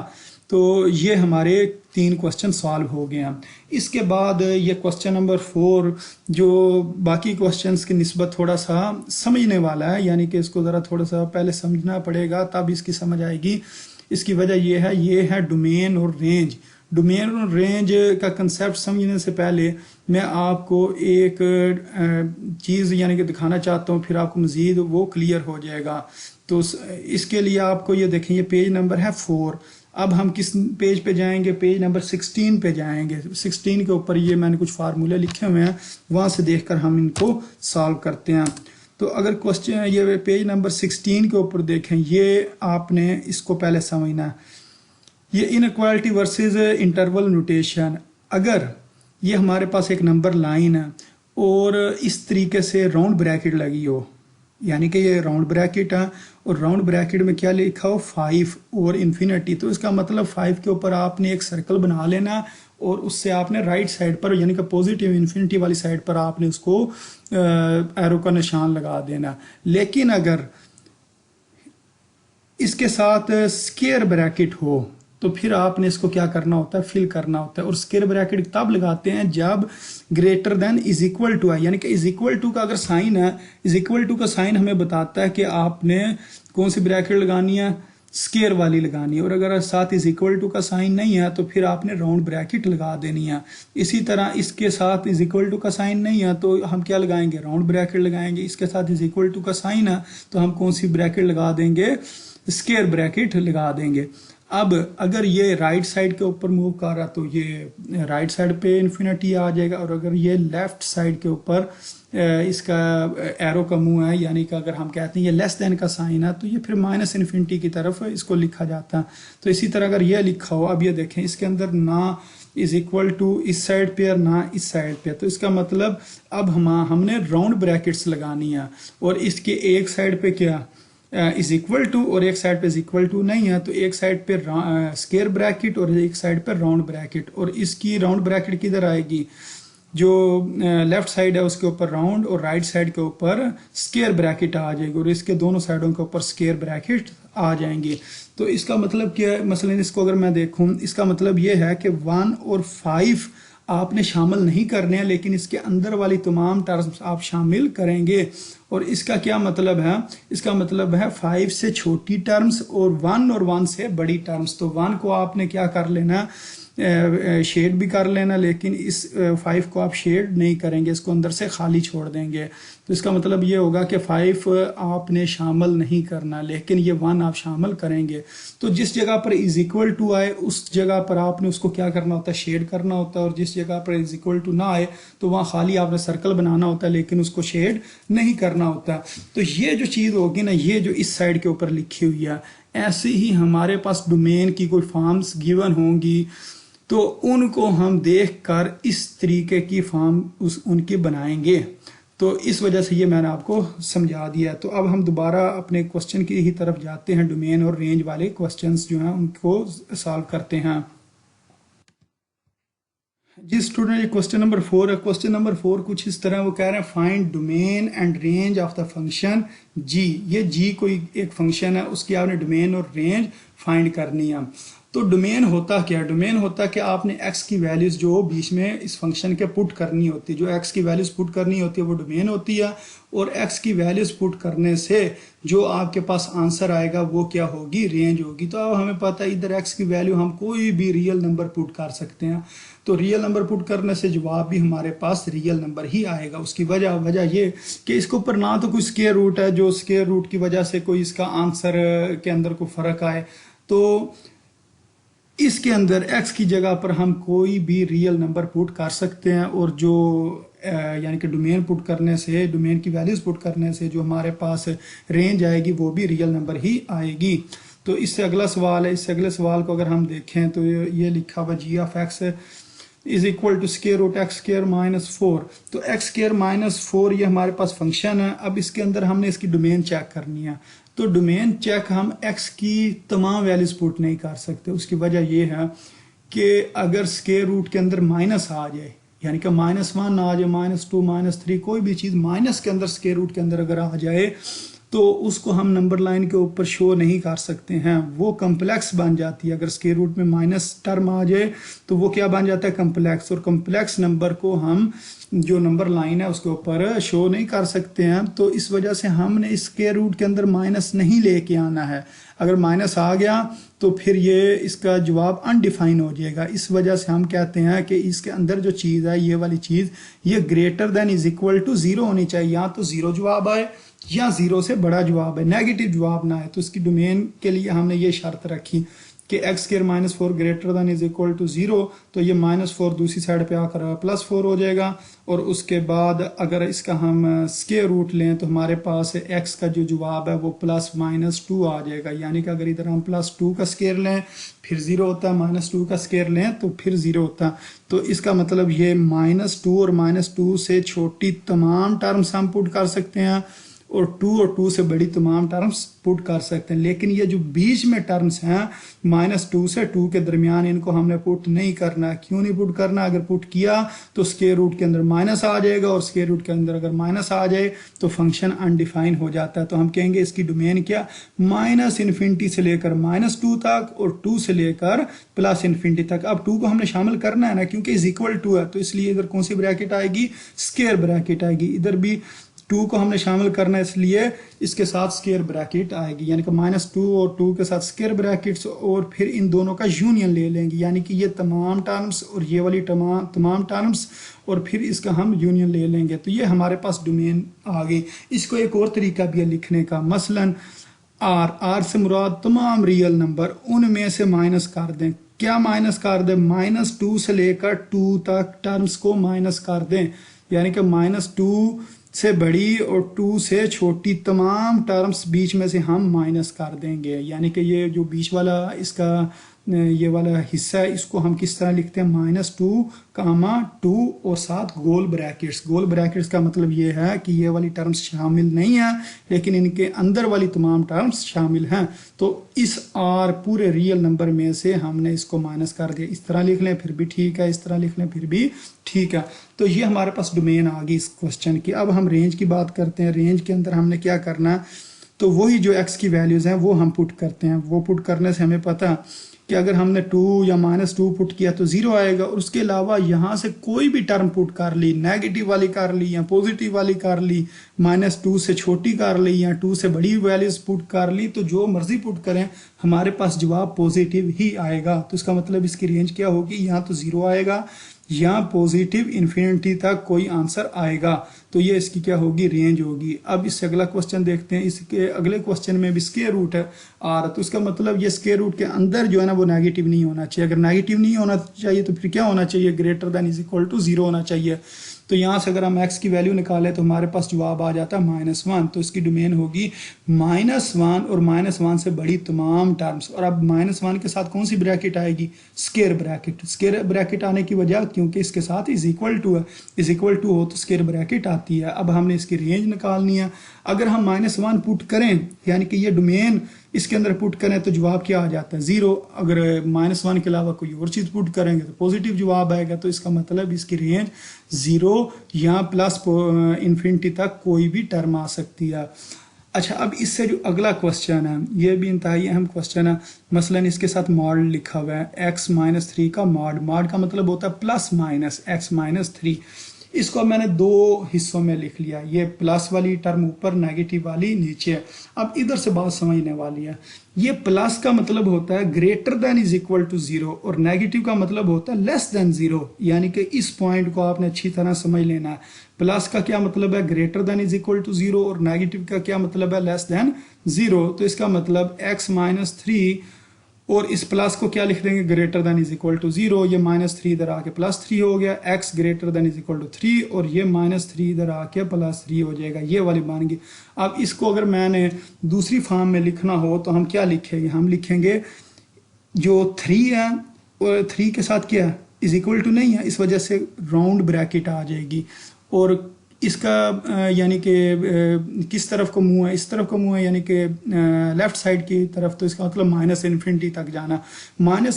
तो ये हमारे 3 क्वेश्चन सॉल्व हो गए हैं। इसके बाद ये क्वेश्चन नंबर 4 जो बाकी क्वेश्चंस की निस्बत थोड़ा सा समझने वाला है, यानी कि इसको ज़रा थोड़ा सा पहले समझना पड़ेगा तब इसकी समझ आएगी। इसकी वजह ये है डोमेन और रेंज। डोमेन और रेंज का कंसेप्ट समझने से पहले मैं आपको एक चीज़ यानी कि दिखाना चाहता हूँ, फिर आपको मज़ीद वो क्लियर हो जाएगा। तो इसके लिए आपको ये देखें, ये पेज नंबर है 4। अब हम किस पेज पे जाएंगे, पेज नंबर 16 पे जाएंगे। 16 के ऊपर ये मैंने कुछ फार्मूले लिखे हुए हैं, वहां से देखकर हम इनको सॉल्व करते हैं। तो अगर क्वेश्चन ये पेज नंबर 16 के ऊपर देखें, ये आपने इसको पहले समझना है। ये इनइक्वालिटी वर्सेस इंटरवल नोटेशन। अगर ये हमारे पास एक नंबर लाइन है और इस तरीके से राउंड ब्रैकेट लगी हो, यानी कि ये राउंड ब्रैकेट है और राउंड ब्रैकेट में क्या लिखा हो, 5 और इन्फिनिटी, तो इसका मतलब 5 के ऊपर आपने एक सर्कल बना लेना और उससे आपने राइट साइड पर यानी कि पॉजिटिव इन्फिनिटी वाली साइड पर आपने उसको एरो का निशान लगा देना। लेकिन अगर इसके साथ स्क्वायर ब्रैकेट हो तो फिर आपने इसको क्या करना होता है, फिल करना होता है। और स्क्वायर ब्रैकेट तब लगाते हैं जब greater than is equal to है, यानी कि इज इक्वल टू का अगर साइन है, इज इक्वल टू का साइन हमें बताता है कि आपने कौन सी ब्रैकेट लगानी है, स्क्वायर वाली लगानी है। और अगर साथ इज इक्वल टू का साइन नहीं है तो फिर आपने राउंड ब्रैकेट लगा देनी है। इसी तरह इसके साथ इज इक्वल टू का साइन नहीं है तो हम क्या लगाएंगे, राउंड ब्रैकेट लगाएंगे। इसके साथ इज इक्वल टू का साइन है तो हम कौन सी ब्रैकेट लगा देंगे, स्क्वायर ब्रैकेट लगा देंगे। अब अगर ये राइट साइड के ऊपर मूव कर रहा तो ये राइट साइड पे इन्फिनिटी आ जाएगा, और अगर ये लेफ्ट साइड के ऊपर इसका एरो का मुंह है, यानी कि अगर हम कहते हैं ये लेस देन का साइन है तो ये फिर माइनस इन्फिनिटी की तरफ इसको लिखा जाता है। तो इसी तरह अगर ये लिखा हो, अब ये देखें इसके अंदर ना इज इक्वल टू इस साइड पे और ना इस साइड पे, तो इसका मतलब अब हमने राउंड ब्रैकेट्स लगानी है। और इसके एक साइड पे क्या इज इक्वल टू और एक साइड पे इज इक्वल टू नहीं है, तो एक साइड पे स्क्वायर ब्रैकेट और एक साइड पे राउंड ब्रैकेट। और इसकी राउंड ब्रैकेट किधर आएगी, जो लेफ्ट साइड है उसके ऊपर राउंड और राइट साइड के ऊपर स्क्वायर ब्रैकेट आ जाएगी, और इसके दोनों साइडों के ऊपर स्क्वायर ब्रैकेट आ जाएंगे। तो इसका मतलब क्या है, मसलन इसको अगर मैं देखूं, इसका मतलब ये है कि 1 और 5 आपने शामिल नहीं करने हैं, लेकिन इसके अंदर वाली तमाम टर्म्स आप शामिल करेंगे। और इसका क्या मतलब है, इसका मतलब है 5 से छोटी टर्म्स और 1 से बड़ी टर्म्स। तो 1 को आपने क्या कर लेना, शेड भी कर लेना, लेकिन इस 5 को आप शेड नहीं करेंगे, इसको अंदर से खाली छोड़ देंगे। तो इसका मतलब ये होगा कि 5 आपने शामिल नहीं करना, लेकिन ये 1 आप शामिल करेंगे। तो जिस जगह पर इज इक्वल टू आए उस जगह पर आपने उसको क्या करना होता है, शेड करना होता है। और जिस जगह पर इज इक्वल टू ना आए तो वहाँ खाली आपने सर्कल बनाना होता है, लेकिन उसको शेड नहीं करना होता। तो ये जो चीज़ होगी ना, ये जो इस साइड के ऊपर लिखी हुई है, ऐसे ही हमारे पास डोमेन की कोई फॉर्म्स गिवन होंगी तो उनको हम देखकर इस तरीके की फॉर्म उनकी बनाएंगे। तो इस वजह से ये मैंने आपको समझा दिया। तो अब हम दोबारा अपने क्वेश्चन की ही तरफ जाते हैं, डोमेन और रेंज वाले क्वेश्चंस जो हैं उनको सॉल्व करते हैं। जी स्टूडेंट, ये क्वेश्चन नंबर 4 है। क्वेश्चन नंबर 4 कुछ इस तरह वो कह रहे हैं, find domain and range of the function जी। ये जी कोई एक फंक्शन है, उसकी आपने डोमेन और रेंज फाइंड करनी है। तो डोमेन होता क्या है, डोमेन होता कि आपने एक्स की वैल्यूज जो बीच में इस फंक्शन के पुट करनी होती है, जो एक्स की वैल्यूज पुट करनी होती है वो डोमेन होती है। और एक्स की वैल्यूज पुट करने से जो आपके पास आंसर आएगा वो क्या होगी, रेंज होगी। तो अब हमें पता है इधर एक्स की वैल्यू हम कोई भी रियल नंबर पुट कर सकते हैं, तो रियल नंबर पुट करने से जवाब भी हमारे पास रियल नंबर ही आएगा। उसकी वजह ये कि इसके ऊपर ना तो कोई स्क्वायर रूट है जो स्क्वायर रूट की वजह से कोई इसका आंसर के अंदर कोई फर्क आए, तो इसके अंदर x की जगह पर हम कोई भी रियल नंबर पुट कर सकते हैं। और जो यानी कि डोमेन पुट करने से, डोमेन की वैल्यूज पुट करने से जो हमारे पास रेंज आएगी वो भी रियल नंबर ही आएगी। तो इससे अगला सवाल है, इससे अगले सवाल को अगर हम देखें तो ये लिखा हुआ g of x is equal to square root x square minus 4। तो एक्स स्क्वायर माइनस 4 ये हमारे पास फंक्शन है। अब इसके अंदर हमने इसकी डोमेन चेक करनी है। तो डोमेन चेक हम x की तमाम वैल्यूज पुट नहीं कर सकते। उसकी वजह यह है कि अगर स्क्वायर रूट के अंदर माइनस आ जाए, यानी कि -1 आ जाए, -2 -3 कोई भी चीज़ माइनस के अंदर स्क्वायर रूट के अंदर अगर आ जाए तो उसको हम नंबर लाइन के ऊपर शो नहीं कर सकते हैं, वो कम्प्लेक्स बन जाती है। अगर स्क्वायर रूट में माइनस टर्म आ जाए तो वो क्या बन जाता है, कम्प्लेक्स। और कम्प्लेक्स नंबर को हम जो नंबर लाइन है उसके ऊपर शो नहीं कर सकते हैं। तो इस वजह से हमने इस स्क्वायर रूट के अंदर माइनस नहीं लेके आना है। अगर माइनस आ गया तो फिर ये इसका जवाब अनडिफाइन हो जाएगा। इस वजह से हम कहते हैं कि इसके अंदर जो चीज़ है, ये वाली चीज़, ये greater than is equal to 0 होनी चाहिए। या तो 0 जवाब आए या 0 से बड़ा जवाब है, नेगेटिव जवाब ना है। तो इसकी डोमेन के लिए हमने ये शर्त रखी कि X square -4 greater than is equal to 0। तो ये -4 दूसरी साइड पे आकर +4 हो जाएगा। और उसके बाद अगर इसका हम स्क्वायर रूट लें तो हमारे पास x का जो जवाब है वो +-2 आ जाएगा। यानी कि अगर इधर हम +2 का स्क्वायर लें फिर 0 होता है, -2 का स्क्वायर लें तो फिर 0 होता है। तो इसका मतलब ये -2 और -2 से छोटी तमाम टर्म्स हम पुट कर सकते हैं। और टू से बड़ी तमाम टर्म्स पुट कर सकते हैं। लेकिन ये जो बीच में टर्म्स हैं -2 से 2 के दरमियान, इनको हमने पुट नहीं करना। क्यों नहीं पुट करना? अगर पुट किया तो स्क्वायर रूट के अंदर माइनस आ जाएगा, और स्क्वायर रूट के अंदर अगर माइनस आ जाए तो फंक्शन अनडिफाइन हो जाता है। तो हम कहेंगे इसकी डोमेन क्या, -∞ से लेकर -2 तक और 2 से लेकर +∞ तक। अब 2 को हमने शामिल करना है ना, क्योंकि इज इक्वल टू है, तो इसलिए इधर कौन सी ब्रैकेट आएगी, स्क्वायर ब्रैकेट आएगी। इधर भी 2 को हमने शामिल करना है, इसलिए इसके साथ स्क्वायर ब्रैकेट आएगी, यानी कि -2 और 2 के साथ स्क्वायर ब्रैकेट्स, और फिर इन दोनों का यूनियन ले लेंगे, यानी कि ये तमाम टर्म्स और ये वाली तमाम टर्म्स, और फिर इसका हम यूनियन ले लेंगे। तो ये हमारे पास डोमेन आ गई। इसको एक और तरीका भी है लिखने का, मसलन आर से मुराद तमाम रियल नंबर, उनमें से माइनस कर दें। क्या माइनस कर दें? -2 से लेकर 2 तक टर्म्स को माइनस कर दें, यानी कि -2 से बड़ी और 2 से छोटी तमाम टर्म्स बीच में से हम माइनस कर देंगे। यानी कि ये जो बीच वाला इसका ये वाला हिस्सा है, इसको हम किस तरह लिखते हैं, -2, 2 और साथ गोल ब्रैकेट्स। गोल ब्रैकेट्स का मतलब ये है कि ये वाली टर्म्स शामिल नहीं है, लेकिन इनके अंदर वाली तमाम टर्म्स शामिल हैं। तो इस आर पूरे रियल नंबर में से हमने इसको माइनस कर दिया। इस तरह लिख लें फिर भी ठीक है, इस तरह लिख लें फिर भी ठीक है। तो ये हमारे पास डोमेन आ गई इस क्वेश्चन की। अब हम रेंज की बात करते हैं। रेंज के अंदर हमने क्या करना है, तो वही जो एक्स की वैल्यूज हैं वो हम पुट करते हैं। वो पुट करने से हमें पता कि अगर हमने 2 या -2 पुट किया तो 0 आएगा, और उसके अलावा यहाँ से कोई भी टर्म पुट कर ली, नेगेटिव वाली कर ली या पॉजिटिव वाली कर ली, -2 से छोटी कर ली या 2 से बड़ी वैल्यूज पुट कर ली, तो जो मर्जी पुट करें हमारे पास जवाब पॉजिटिव ही आएगा। तो इसका मतलब इसकी रेंज क्या होगी, यहाँ तो 0 आएगा या पॉजिटिव इन्फिनिटी तक कोई आंसर आएगा। तो ये इसकी क्या होगी, रेंज होगी। अब इससे अगला क्वेश्चन देखते हैं। इसके अगले क्वेश्चन में भी स्क्वायर रूट है आर, तो इसका मतलब ये स्क्वायर रूट के अंदर जो है ना वो नेगेटिव नहीं होना चाहिए। अगर नेगेटिव नहीं होना चाहिए तो फिर क्या होना चाहिए, greater than is equal to 0 होना चाहिए। तो यहाँ से अगर हम x की वैल्यू निकालें तो हमारे पास जवाब आ जाता है -1। तो इसकी डोमेन होगी -1 और -1 से बड़ी तमाम टर्म्स। और अब -1 के साथ कौन सी ब्रैकेट आएगी, स्क्वायर ब्रैकेट। स्क्वायर ब्रैकेट आने की वजह क्योंकि इसके साथ इज इक्वल टू है, इज इक्वल टू हो तो स्क्वायर ब्रैकेट आती है। अब हमने इसकी रेंज निकालनी है। अगर हम -1 पुट करें, यानी कि ये डोमेन इसके अंदर पुट करें, तो जवाब क्या आ जाता है, 0। अगर -1 के अलावा कोई और चीज पुट करेंगे तो पॉजिटिव जवाब आएगा। तो इसका मतलब इसकी रेंज 0 या +∞ तक कोई भी टर्म आ सकती है। अच्छा, अब इससे जो अगला क्वेश्चन है ये भी इंतहाई अहम क्वेश्चन है। मसलन इसके साथ मॉड लिखा हुआ है, x-3 का मॉड। मॉड का मतलब होता है +-x-3। इसको मैंने 2 हिस्सों में लिख लिया, ये प्लस वाली टर्म ऊपर, नेगेटिव वाली नीचे। अब इधर से बात समझने वाली है। ये प्लस का मतलब होता है greater than is equal to 0, और नेगेटिव का मतलब होता है लेस देन 0। यानी कि इस पॉइंट को आपने अच्छी तरह समझ लेना है। प्लस का क्या मतलब है, greater than is equal to 0, और नेगेटिव का क्या मतलब है, लेस देन 0। तो इसका मतलब x-3, और इस प्लस को क्या लिख देंगे, greater than is equal to 0। ये -3 इधर आके +3 हो गया, x greater than is equal to 3, और ये -3 इधर आके +3 हो जाएगा, ये वाली बन गई। अब इसको अगर मैंने दूसरी फॉर्म में लिखना हो तो हम क्या लिखेंगे, हम लिखेंगे जो 3 है और 3 के साथ क्या है, इज इक्वल टू नहीं है, इस वजह से राउंड ब्रैकेट आ जाएगी। और इसका यानी कि किस तरफ को मुंह है, इस तरफ को मुंह है, यानी कि लेफ्ट साइड की तरफ। तो इसका मतलब -∞ तक जाना, -∞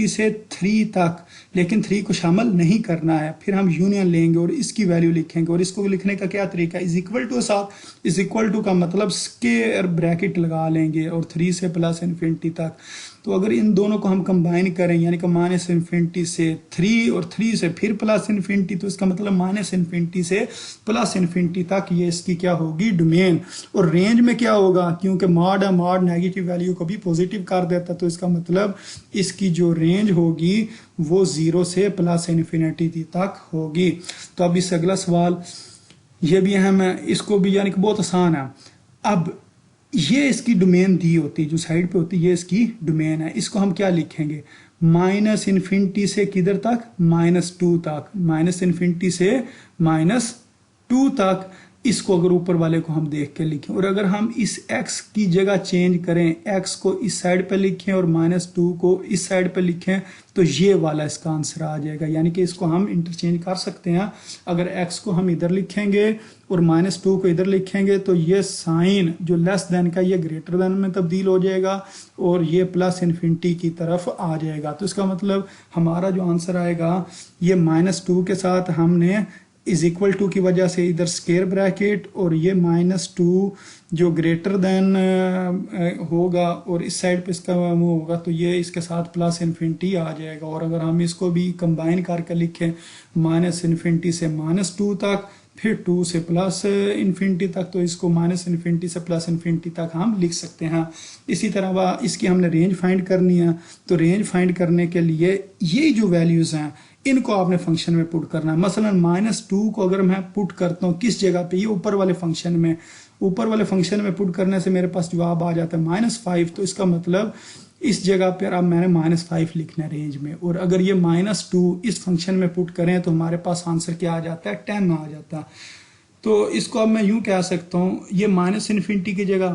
से 3 तक, लेकिन 3 को शामिल नहीं करना है। फिर हम यूनियन लेंगे और इसकी वैल्यू लिखेंगे। और इसको लिखने का क्या तरीका, इज इक्वल टू साथ इज इक्वल टू का मतलब स्क्वायर ब्रैकेट लगा लेंगे, और 3 से +∞ तक। तो अगर इन दोनों को हम कंबाइन करें, यानी कि -∞ से 3 और 3 से फिर +∞, तो इसका मतलब -∞ से +∞ तक ये इसकी क्या होगी, डोमेन। और रेंज में क्या होगा, क्योंकि मॉड है, मॉड नेगेटिव वैल्यू को भी पॉजिटिव कर देता, तो इसका मतलब इसकी जो रेंज होगी वो 0 से +∞ तक होगी। तो अब इससे अगला सवाल ये भी अहम है, इसको भी यानी कि बहुत आसान है। अब ये इसकी डोमेन दी होती है, जो साइड पे होती है ये इसकी डोमेन है। इसको हम क्या लिखेंगे, -∞ से किधर तक, -2 तक, -∞ से -2 तक। इसको अगर ऊपर वाले को हम देख के लिखें, और अगर हम इस x की जगह चेंज करें, x को इस साइड पे लिखें और -2 को इस साइड पे लिखें, तो ये वाला इसका आंसर आ जाएगा। यानी कि इसको हम इंटरचेंज कर सकते हैं। अगर x को हम इधर लिखेंगे और -2 को इधर लिखेंगे तो ये साइन जो लेस देन का ये ग्रेटर देन में तब्दील हो जाएगा और ये प्लस इन्फिनिटी की तरफ आ जाएगा। तो इसका मतलब हमारा जो आंसर आएगा ये -2 के साथ हमने इज इक्वल टू की वजह से इधर स्केयर ब्रैकेट और ये -2 जो ग्रेटर देन होगा और इस साइड पे इसका वो होगा तो ये इसके साथ प्लस इन्फिनिटी आ जाएगा। और अगर हम इसको भी कंबाइन करके लिखें -इन्फिनिटी से -2 तक, फिर 2 से प्लस इन्फिनिटी तक, तो इसको -इन्फिनिटी से प्लस इन्फिनिटी तक हम लिख सकते हैं। इसी तरह वह इसकी हमने रेंज फाइंड करनी है, तो रेंज फाइंड करने के लिए ये जो वैल्यूज हैं इनको आपने फंक्शन में पुट करना है। मसलन -2 को अगर मैं पुट करता हूँ किस जगह पे, ये ऊपर वाले फंक्शन में, ऊपर वाले फंक्शन में पुट करने से मेरे पास जवाब आ जाता है -5। तो इसका मतलब इस जगह पर अब मैंने -5 लिखना है रेंज में। और अगर ये -2 इस फंक्शन में पुट करें तो हमारे पास आंसर क्या आ जाता है, 10 आ जाता है। तो इसको अब मैं यूं कह सकता हूँ, ये -इन्फिनिटी की जगह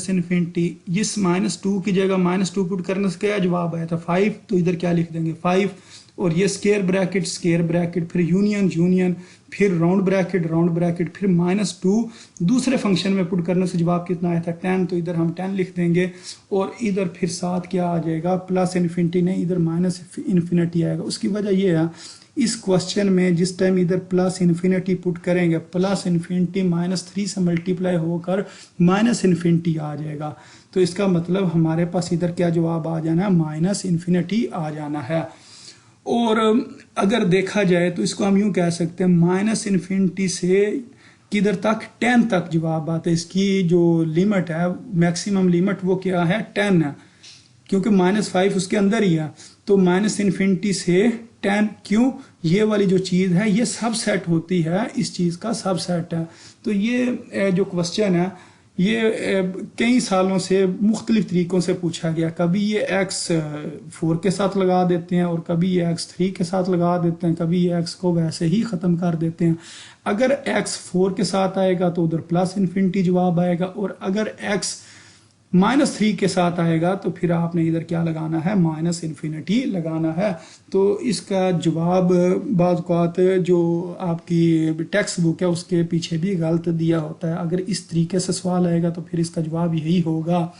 -इन्फिनिटी, इस -2 की जगह -2 पुट करने से क्या जवाब आया था 5, तो इधर क्या लिख देंगे 5। और ये स्केयर ब्रैकेट, फिर यूनियन, फिर राउंड ब्रैकेट, फिर -2 दूसरे फंक्शन में पुट करने से जवाब कितना आया था 10, तो इधर हम 10 लिख देंगे। और इधर फिर साथ क्या आ जाएगा, प्लस इन्फिनिटी नहीं, इधर माइनस इन्फिनिटी आएगा। उसकी वजह यह है इस क्वेश्चन में जिस टाइम इधर प्लस इन्फिनिटी पुट करेंगे, प्लस इन्फिनिटी -3 से मल्टीप्लाई होकर -इन्फिनिटी आ जाएगा। तो इसका मतलब हमारे पास इधर क्या जवाब आ जाना है, -इन्फिनिटी आ जाना है। और अगर देखा जाए तो इसको हम यूं कह सकते हैं, -इन्फिनिटी से किधर तक, 10 तक जवाब आता है। इसकी जो लिमिट है, मैक्सिमम लिमिट, वो क्या है 10 है, क्योंकि -5 उसके अंदर ही है। तो -इन्फिनिटी से 10, क्यों, ये वाली जो चीज़ है ये सबसेट होती है, इस चीज़ का सबसेट है। तो ये जो क्वेश्चन है ये कई सालों से मुख्तलिफ तरीक़ों से पूछा गया। कभी ये x4 के साथ लगा देते हैं और कभी ये x3 के साथ लगा देते हैं, कभी ये x को वैसे ही ख़त्म कर देते हैं। अगर x4 के साथ आएगा तो उधर प्लस इन्फिनिटी जवाब आएगा, और अगर x -3 के साथ आएगा तो फिर आपने इधर क्या लगाना है, -इन्फिनिटी लगाना है। तो इसका जवाब बाज़ औक़ात जो आपकी टेक्स्ट बुक है उसके पीछे भी गलत दिया होता है। अगर इस तरीके से सवाल आएगा तो फिर इसका जवाब यही होगा।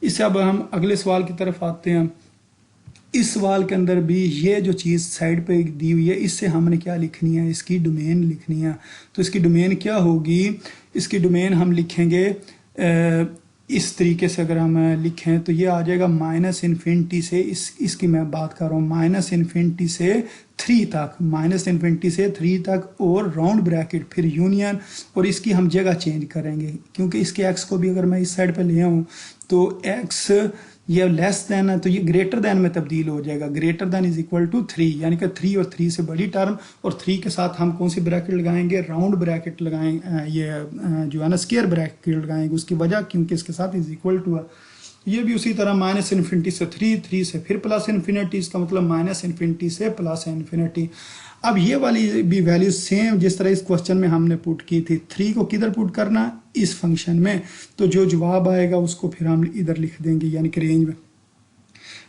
इससे अब हम अगले सवाल की तरफ आते हैं। इस सवाल के अंदर भी ये जो चीज़ साइड पे दी हुई है, इससे हमने क्या लिखनी है, इसकी डोमेन लिखनी है। तो इसकी डोमेन क्या होगी, इसकी डोमेन हम लिखेंगे इस तरीके से। अगर हम लिखें तो ये आ जाएगा -इन्फिनिटी से, इसकी मैं बात कर रहा हूँ, -इन्फिनिटी से 3 तक, -इन्फिनिटी से 3 तक, और राउंड ब्रैकेट, फिर यूनियन, और इसकी हम जगह चेंज करेंगे क्योंकि इसके x को भी अगर मैं इस साइड पे ले आऊँ तो x ये लेस देन है तो ये ग्रेटर देन में तब्दील हो जाएगा। Greater than is equal to 3, यानी कि 3 और 3 से बड़ी टर्म, और 3 के साथ हम कौन सी ब्रैकेट लगाएंगे, राउंड ब्रैकेट लगाएंगे, ये जो है ना स्क्वायर ब्रैकेट लगाएंगे। उसकी वजह क्योंकि इसके साथ इज इक्वल टू है। ये भी उसी तरह -इन्फिनिटी से 3 से फिर प्लस इन्फिनिटी, इसका मतलब -इन्फिनिटी से प्लस इन्फिनिटी। अब ये वाली भी वैल्यू सेम जिस तरह इस क्वेश्चन में हमने पुट की थी, 3 को किधर पुट करना, इस फंक्शन में। तो जो जवाब आएगा उसको फिर हम इधर लिख देंगे, यानी कि रेंज में।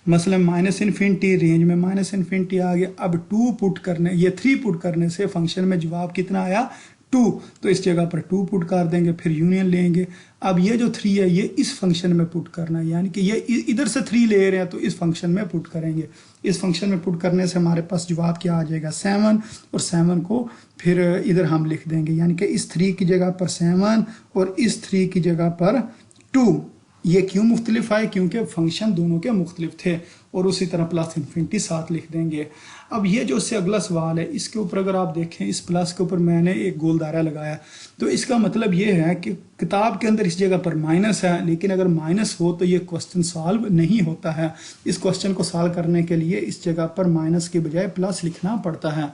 मसलन -इन्फिनिटी, रेंज में -इन्फिनिटी आ गया। अब 2 पुट करने, ये 3 पुट करने से फंक्शन में जवाब कितना आया, 2, तो इस जगह पर 2 पुट कर देंगे, फिर यूनियन लेंगे। अब ये जो 3 है ये इस फंक्शन में पुट करना है, यानी कि ये इधर से 3 ले रहे हैं तो इस फंक्शन में पुट करेंगे। इस फंक्शन में पुट करने से हमारे पास जवाब क्या आ जाएगा, 7, और 7 को फिर इधर हम लिख देंगे, यानी कि इस 3 की जगह पर 7 और इस 3 की जगह पर 2। ये क्यों मुख्तलिफ आए, क्योंकि फंक्शन दोनों के मुख्तलिफ थे। और उसी तरह प्लस इन्फिनिटी साथ लिख देंगे। अब ये जो इससे अगला सवाल है, इसके ऊपर अगर आप देखें, इस प्लस के ऊपर मैंने एक गोल दायरा लगाया, तो इसका मतलब ये है कि किताब के अंदर इस जगह पर माइनस है, लेकिन अगर माइनस हो तो ये क्वेश्चन सॉल्व नहीं होता है। इस क्वेश्चन को सॉल्व करने के लिए इस जगह पर माइनस के बजाय प्लस लिखना पड़ता है।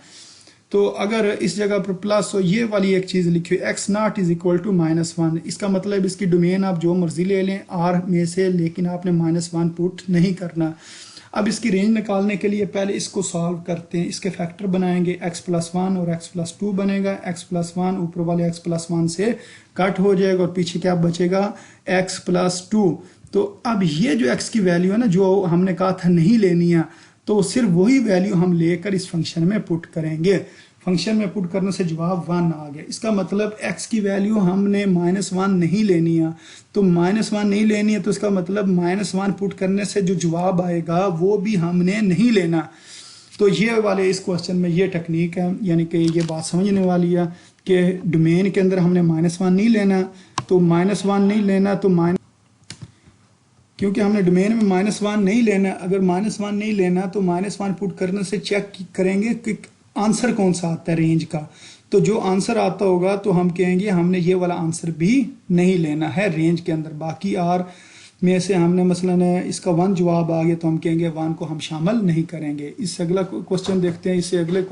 तो अगर इस जगह पर प्लस हो, ये वाली एक चीज़ लिखी हुई x0 इज इक्वल टू -1, इसका मतलब इसकी डोमेन आप जो मर्जी ले लें R में से, लेकिन आपने -1 पुट नहीं करना। अब इसकी रेंज निकालने के लिए पहले इसको सॉल्व करते हैं, इसके फैक्टर बनाएंगे, x+1 और x+2 बनेगा। x+1 ऊपर वाले x+1 से कट हो जाएगा और पीछे क्या बचेगा, x+2। तो अब ये जो x की वैल्यू है ना, जो हमने कहा था नहीं लेनी है, तो सिर्फ वही वैल्यू हम लेकर इस फंक्शन में पुट करेंगे। फंक्शन में पुट करने से जवाब 1 आ गया। इसका मतलब x की वैल्यू हमने -1 नहीं लेनी है, तो -1 नहीं लेनी है, तो इसका मतलब -1 पुट करने से जो जवाब आएगा वो भी हमने नहीं लेना। तो ये वाले इस क्वेश्चन में ये टेक्निक है, यानी कि ये बात समझने वाली है कि डोमेन के अंदर हमने -1 नहीं लेना, तो -1 नहीं लेना, तो क्योंकि हमने डोमेन में -1 नहीं लेना, अगर -1 नहीं लेना तो -1 पुट करने से चेक करेंगे कि आंसर कौन सा आता है रेंज का। तो जो आंसर आता होगा तो हम कहेंगे हमने ये वाला आंसर भी नहीं लेना है रेंज के अंदर। बाकी आर में से हमने मसलन इसका 1 जवाब आ गया तो हम कहेंगे 1 को हम शामिल नहीं करेंगे। इससे अगला क्वेश्चन देखते हैं। इससे अगले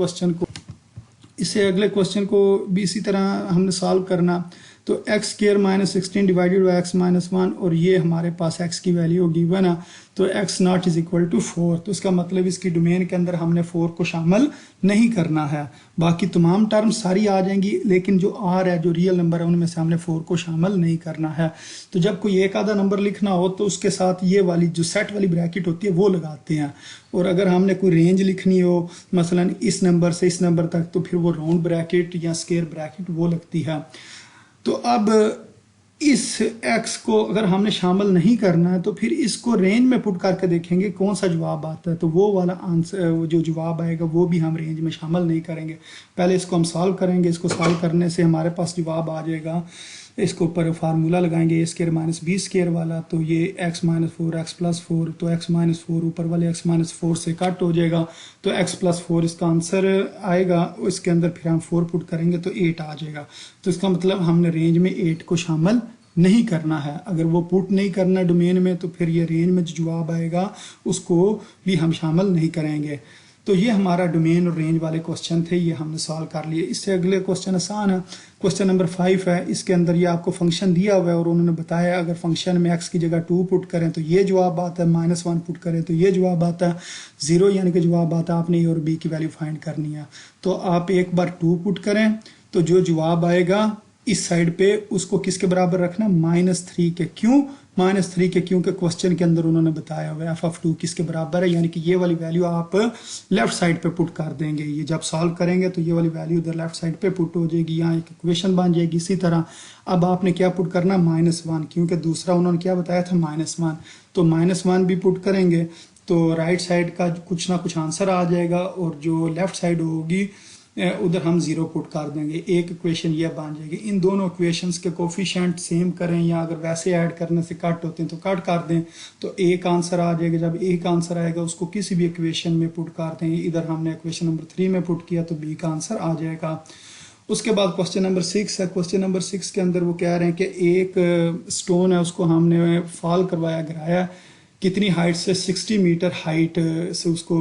क्वेश्चन को भी इसी तरह हमने सॉल्व करना। तो x² -16 डिवाइडेड बाई x -1, और ये हमारे पास x की वैल्यू गिवन है, तो x0 इज इक्वल टू 4। तो इसका मतलब इसकी डोमेन के अंदर हमने 4 को शामिल नहीं करना है। बाकी तमाम टर्म सारी आ जाएंगी, लेकिन जो r है, जो रियल नंबर है, उनमें से हमने 4 को शामिल नहीं करना है। तो जब कोई एक आधा नंबर लिखना हो तो उसके साथ ये वाली जो सेट वाली ब्रैकेट होती है वो लगाते हैं, और अगर हमने कोई रेंज लिखनी हो मसलन इस नंबर से इस नंबर तक, तो फिर वो राउंड ब्रैकेट या स्क्वायर ब्रैकेट वो लगती है। तो अब इस x को अगर हमने शामिल नहीं करना है तो फिर इसको रेंज में पुट करके देखेंगे कौन सा जवाब आता है। तो वो वाला आंसर जो जवाब आएगा वो भी हम रेंज में शामिल नहीं करेंगे। पहले इसको हम सॉल्व करेंगे। इसको सॉल्व करने से हमारे पास जवाब आ जाएगा। इसके ऊपर फार्मूला लगाएंगे a² - b² वाला, तो ये x - 4 x+4, तो x - 4 ऊपर वाले x - 4 से कट हो जाएगा, तो x+4 इसका आंसर आएगा। इसके अंदर फिर हम 4 पुट करेंगे तो 8 आ जाएगा। तो इसका मतलब हमने रेंज में 8 को शामिल नहीं करना है। अगर वो पुट नहीं करना डोमेन में तो फिर ये रेंज में जो जवाब आएगा उसको भी हम शामिल नहीं करेंगे। तो ये हमारा डोमेन और रेंज वाले क्वेश्चन थे, ये हमने सॉल्व कर लिए। इससे अगले क्वेश्चन आसान है। क्वेश्चन नंबर 5 है। इसके अंदर ये आपको फंक्शन दिया हुआ है और उन्होंने बताया अगर फंक्शन में x की जगह 2 पुट करें तो ये जवाब आता है, -1 पुट करें तो ये जवाब आता है, 0 यानी कि जवाब आता है। आपने ए और बी की वैल्यू फाइंड करनी है। तो आप एक बार 2 पुट करें तो जो जवाब आएगा इस साइड पे उसको किसके बराबर रखना, -3 के। क्यों -3 के? क्योंकि क्वेश्चन के अंदर उन्होंने बताया हुआ है f(2) किसके बराबर है, यानी कि ये वाली वैल्यू आप लेफ्ट साइड पे पुट कर देंगे। ये जब सॉल्व करेंगे तो ये वाली वैल्यू उधर लेफ्ट साइड पे पुट हो जाएगी, यहाँ एक इक्वेशन बन जाएगी। इसी तरह अब आपने क्या पुट करना, -1, क्योंकि दूसरा उन्होंने क्या बताया था -1, तो -1 भी पुट करेंगे तो राइट साइड का कुछ ना कुछ आंसर आ जाएगा, और जो लेफ्ट साइड होगी उधर हम 0 पुट कर देंगे। एक इक्वेशन ये बन जाएगी। इन दोनों इक्वेशंस के कोफिशिएंट सेम करें या अगर वैसे ऐड करने से कट होते हैं तो कट कर दें, तो एक आंसर आ जाएगा। जब एक आंसर आएगा उसको किसी भी इक्वेशन में पुट कर दें। इधर हमने इक्वेशन नंबर 3 में पुट किया तो बी का आंसर आ जाएगा। उसके बाद क्वेश्चन नंबर 6 है। क्वेश्चन नंबर 6 के अंदर वो कह रहे हैं कि एक स्टोन है, उसको हमने फॉल करवाया, गिराया, कितनी हाइट से, 60 मीटर हाइट से उसको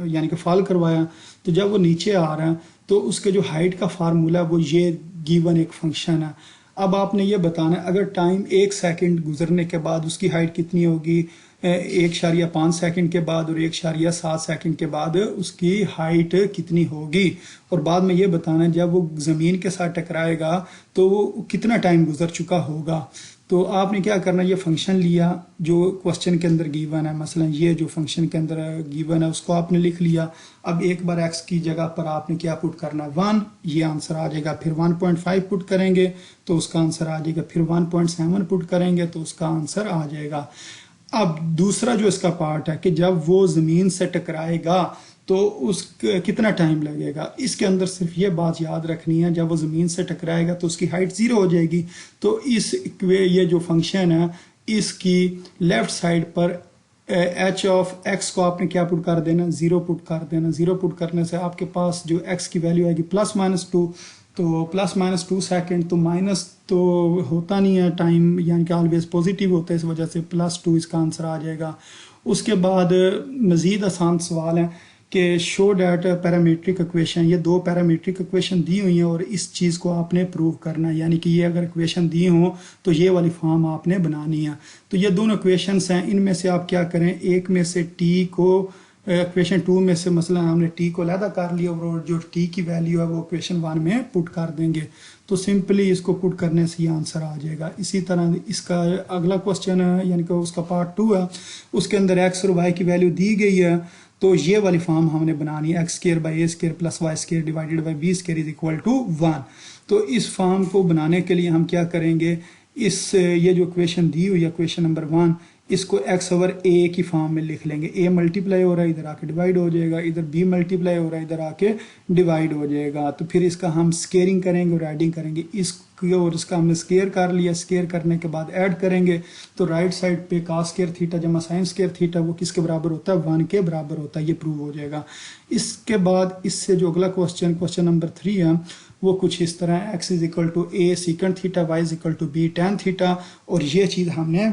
यानी कि फॉल करवाया। तो जब वो नीचे आ रहा है तो उसके जो हाइट का फार्मूला वो ये गिवन एक फंक्शन है। अब आपने ये बताना है अगर टाइम 1 सेकंड गुजरने के बाद उसकी हाइट कितनी होगी, 1.5 सेकंड के बाद और 1.7 सेकंड के बाद उसकी हाइट कितनी होगी, और बाद में ये बताना है जब वो ज़मीन के साथ टकराएगा तो वो कितना टाइम गुजर चुका होगा। तो आपने क्या करना, ये फंक्शन लिया जो क्वेश्चन के अंदर गिवन है, मसलन ये जो फंक्शन के अंदर गिवन है उसको आपने लिख लिया। अब एक बार x की जगह पर आपने क्या पुट करना, 1, ये आंसर आ जाएगा। फिर 1.5 पुट करेंगे तो उसका आंसर आ जाएगा। फिर 1.7 पुट करेंगे तो उसका आंसर आ जाएगा। अब दूसरा जो इसका पार्ट है कि जब वो ज़मीन से टकराएगा तो उस कितना टाइम लगेगा, इसके अंदर सिर्फ ये बात याद रखनी है, जब वो ज़मीन से टकराएगा तो उसकी हाइट 0 हो जाएगी। तो ये जो फंक्शन है इसकी लेफ्ट साइड पर h ऑफ x को आपने क्या पुट कर देना, 0 पुट कर देना। 0 पुट करने से आपके पास जो x की वैल्यू आएगी +-2, तो +-2 सेकंड, तो माइनस तो होता नहीं है टाइम, यानी कि ऑलवेज पॉजिटिव होता है, इस वजह से +2 इसका आंसर आ जाएगा। उसके बाद मज़ीद आसान सवाल है कि शो डैट पैरामीट्रिक इक्वेशन, ये दो पैरामीट्रिक इक्वेशन दी हुई हैं और इस चीज़ को आपने प्रूव करना है, यानी कि ये अगर इक्वेशन दी हो तो ये वाली फॉर्म आपने बनानी है। तो ये दोनों इक्वेशंस हैं, इनमें से आप क्या करें, एक में से टी को इक्वेशन 2 में से मसला हमने टी को अलहदा कर लिया और जो टी की वैल्यू है वो इक्वेशन 1 में पुट कर देंगे, तो सिंपली इसको पुट करने से ये आंसर आ जाएगा। इसी तरह इसका अगला क्वेश्चन है, यानी कि उसका पार्ट 2 है, उसके अंदर एक्स और वाई की वैल्यू दी गई है, तो ये वाली फॉर्म हमने बनानी है, X square by A square plus Y square divided by B square is equal to 1। तो इस फॉर्म को बनाने के लिए हम क्या करेंगे, इस ये जो इक्वेशन दी हुई है इक्वेशन नंबर 1, इसको x ओवर a की फॉर्म में लिख लेंगे। a मल्टीप्लाई हो रहा है इधर आके डिवाइड हो जाएगा, इधर b मल्टीप्लाई हो रहा है इधर आके डिवाइड हो जाएगा। तो फिर इसका हम स्केयरिंग करेंगे और एडिंग करेंगे, इसको और इसका हमने स्केयर कर लिया, स्केयर करने के बाद ऐड करेंगे तो राइट साइड पे cos स्केयर थीटा जमा sin स्केयर थीटा वो किसके बराबर होता है, 1 के बराबर होता है, ये प्रूव हो जाएगा। इसके बाद इससे जो अगला क्वेश्चन नंबर 3 है वो कुछ इस तरह, x is equal to a secant theta, y is equal to b tan theta, और ये चीज़ हमने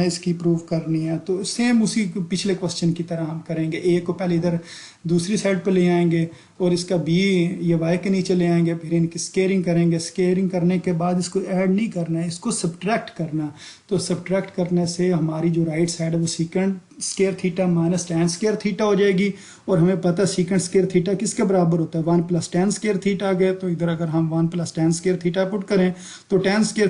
इसकी प्रूव करनी है। तो सेम उसी पिछले क्वेश्चन की तरह हम करेंगे, a को पहले इधर दूसरी साइड पर ले आएंगे और इसका b ये y के नीचे ले आएंगे, फिर इनकी स्केयरिंग करेंगे, स्केयरिंग करने के बाद इसको ऐड नहीं करना है, इसको सब्ट्रैक्ट करना है। तो सब्ट्रैक्ट करने से हमारी जो राइट साइड है वो secant square theta minus tan square theta हो जाएगी, और हमें पता है सीकेंट स्केयर थीटा किसके बराबर होता है, 1 प्लस tan स्केयर थीटा आ गया। तो इधर अगर हम 1 plus tan square theta put करें तो tan स्केयर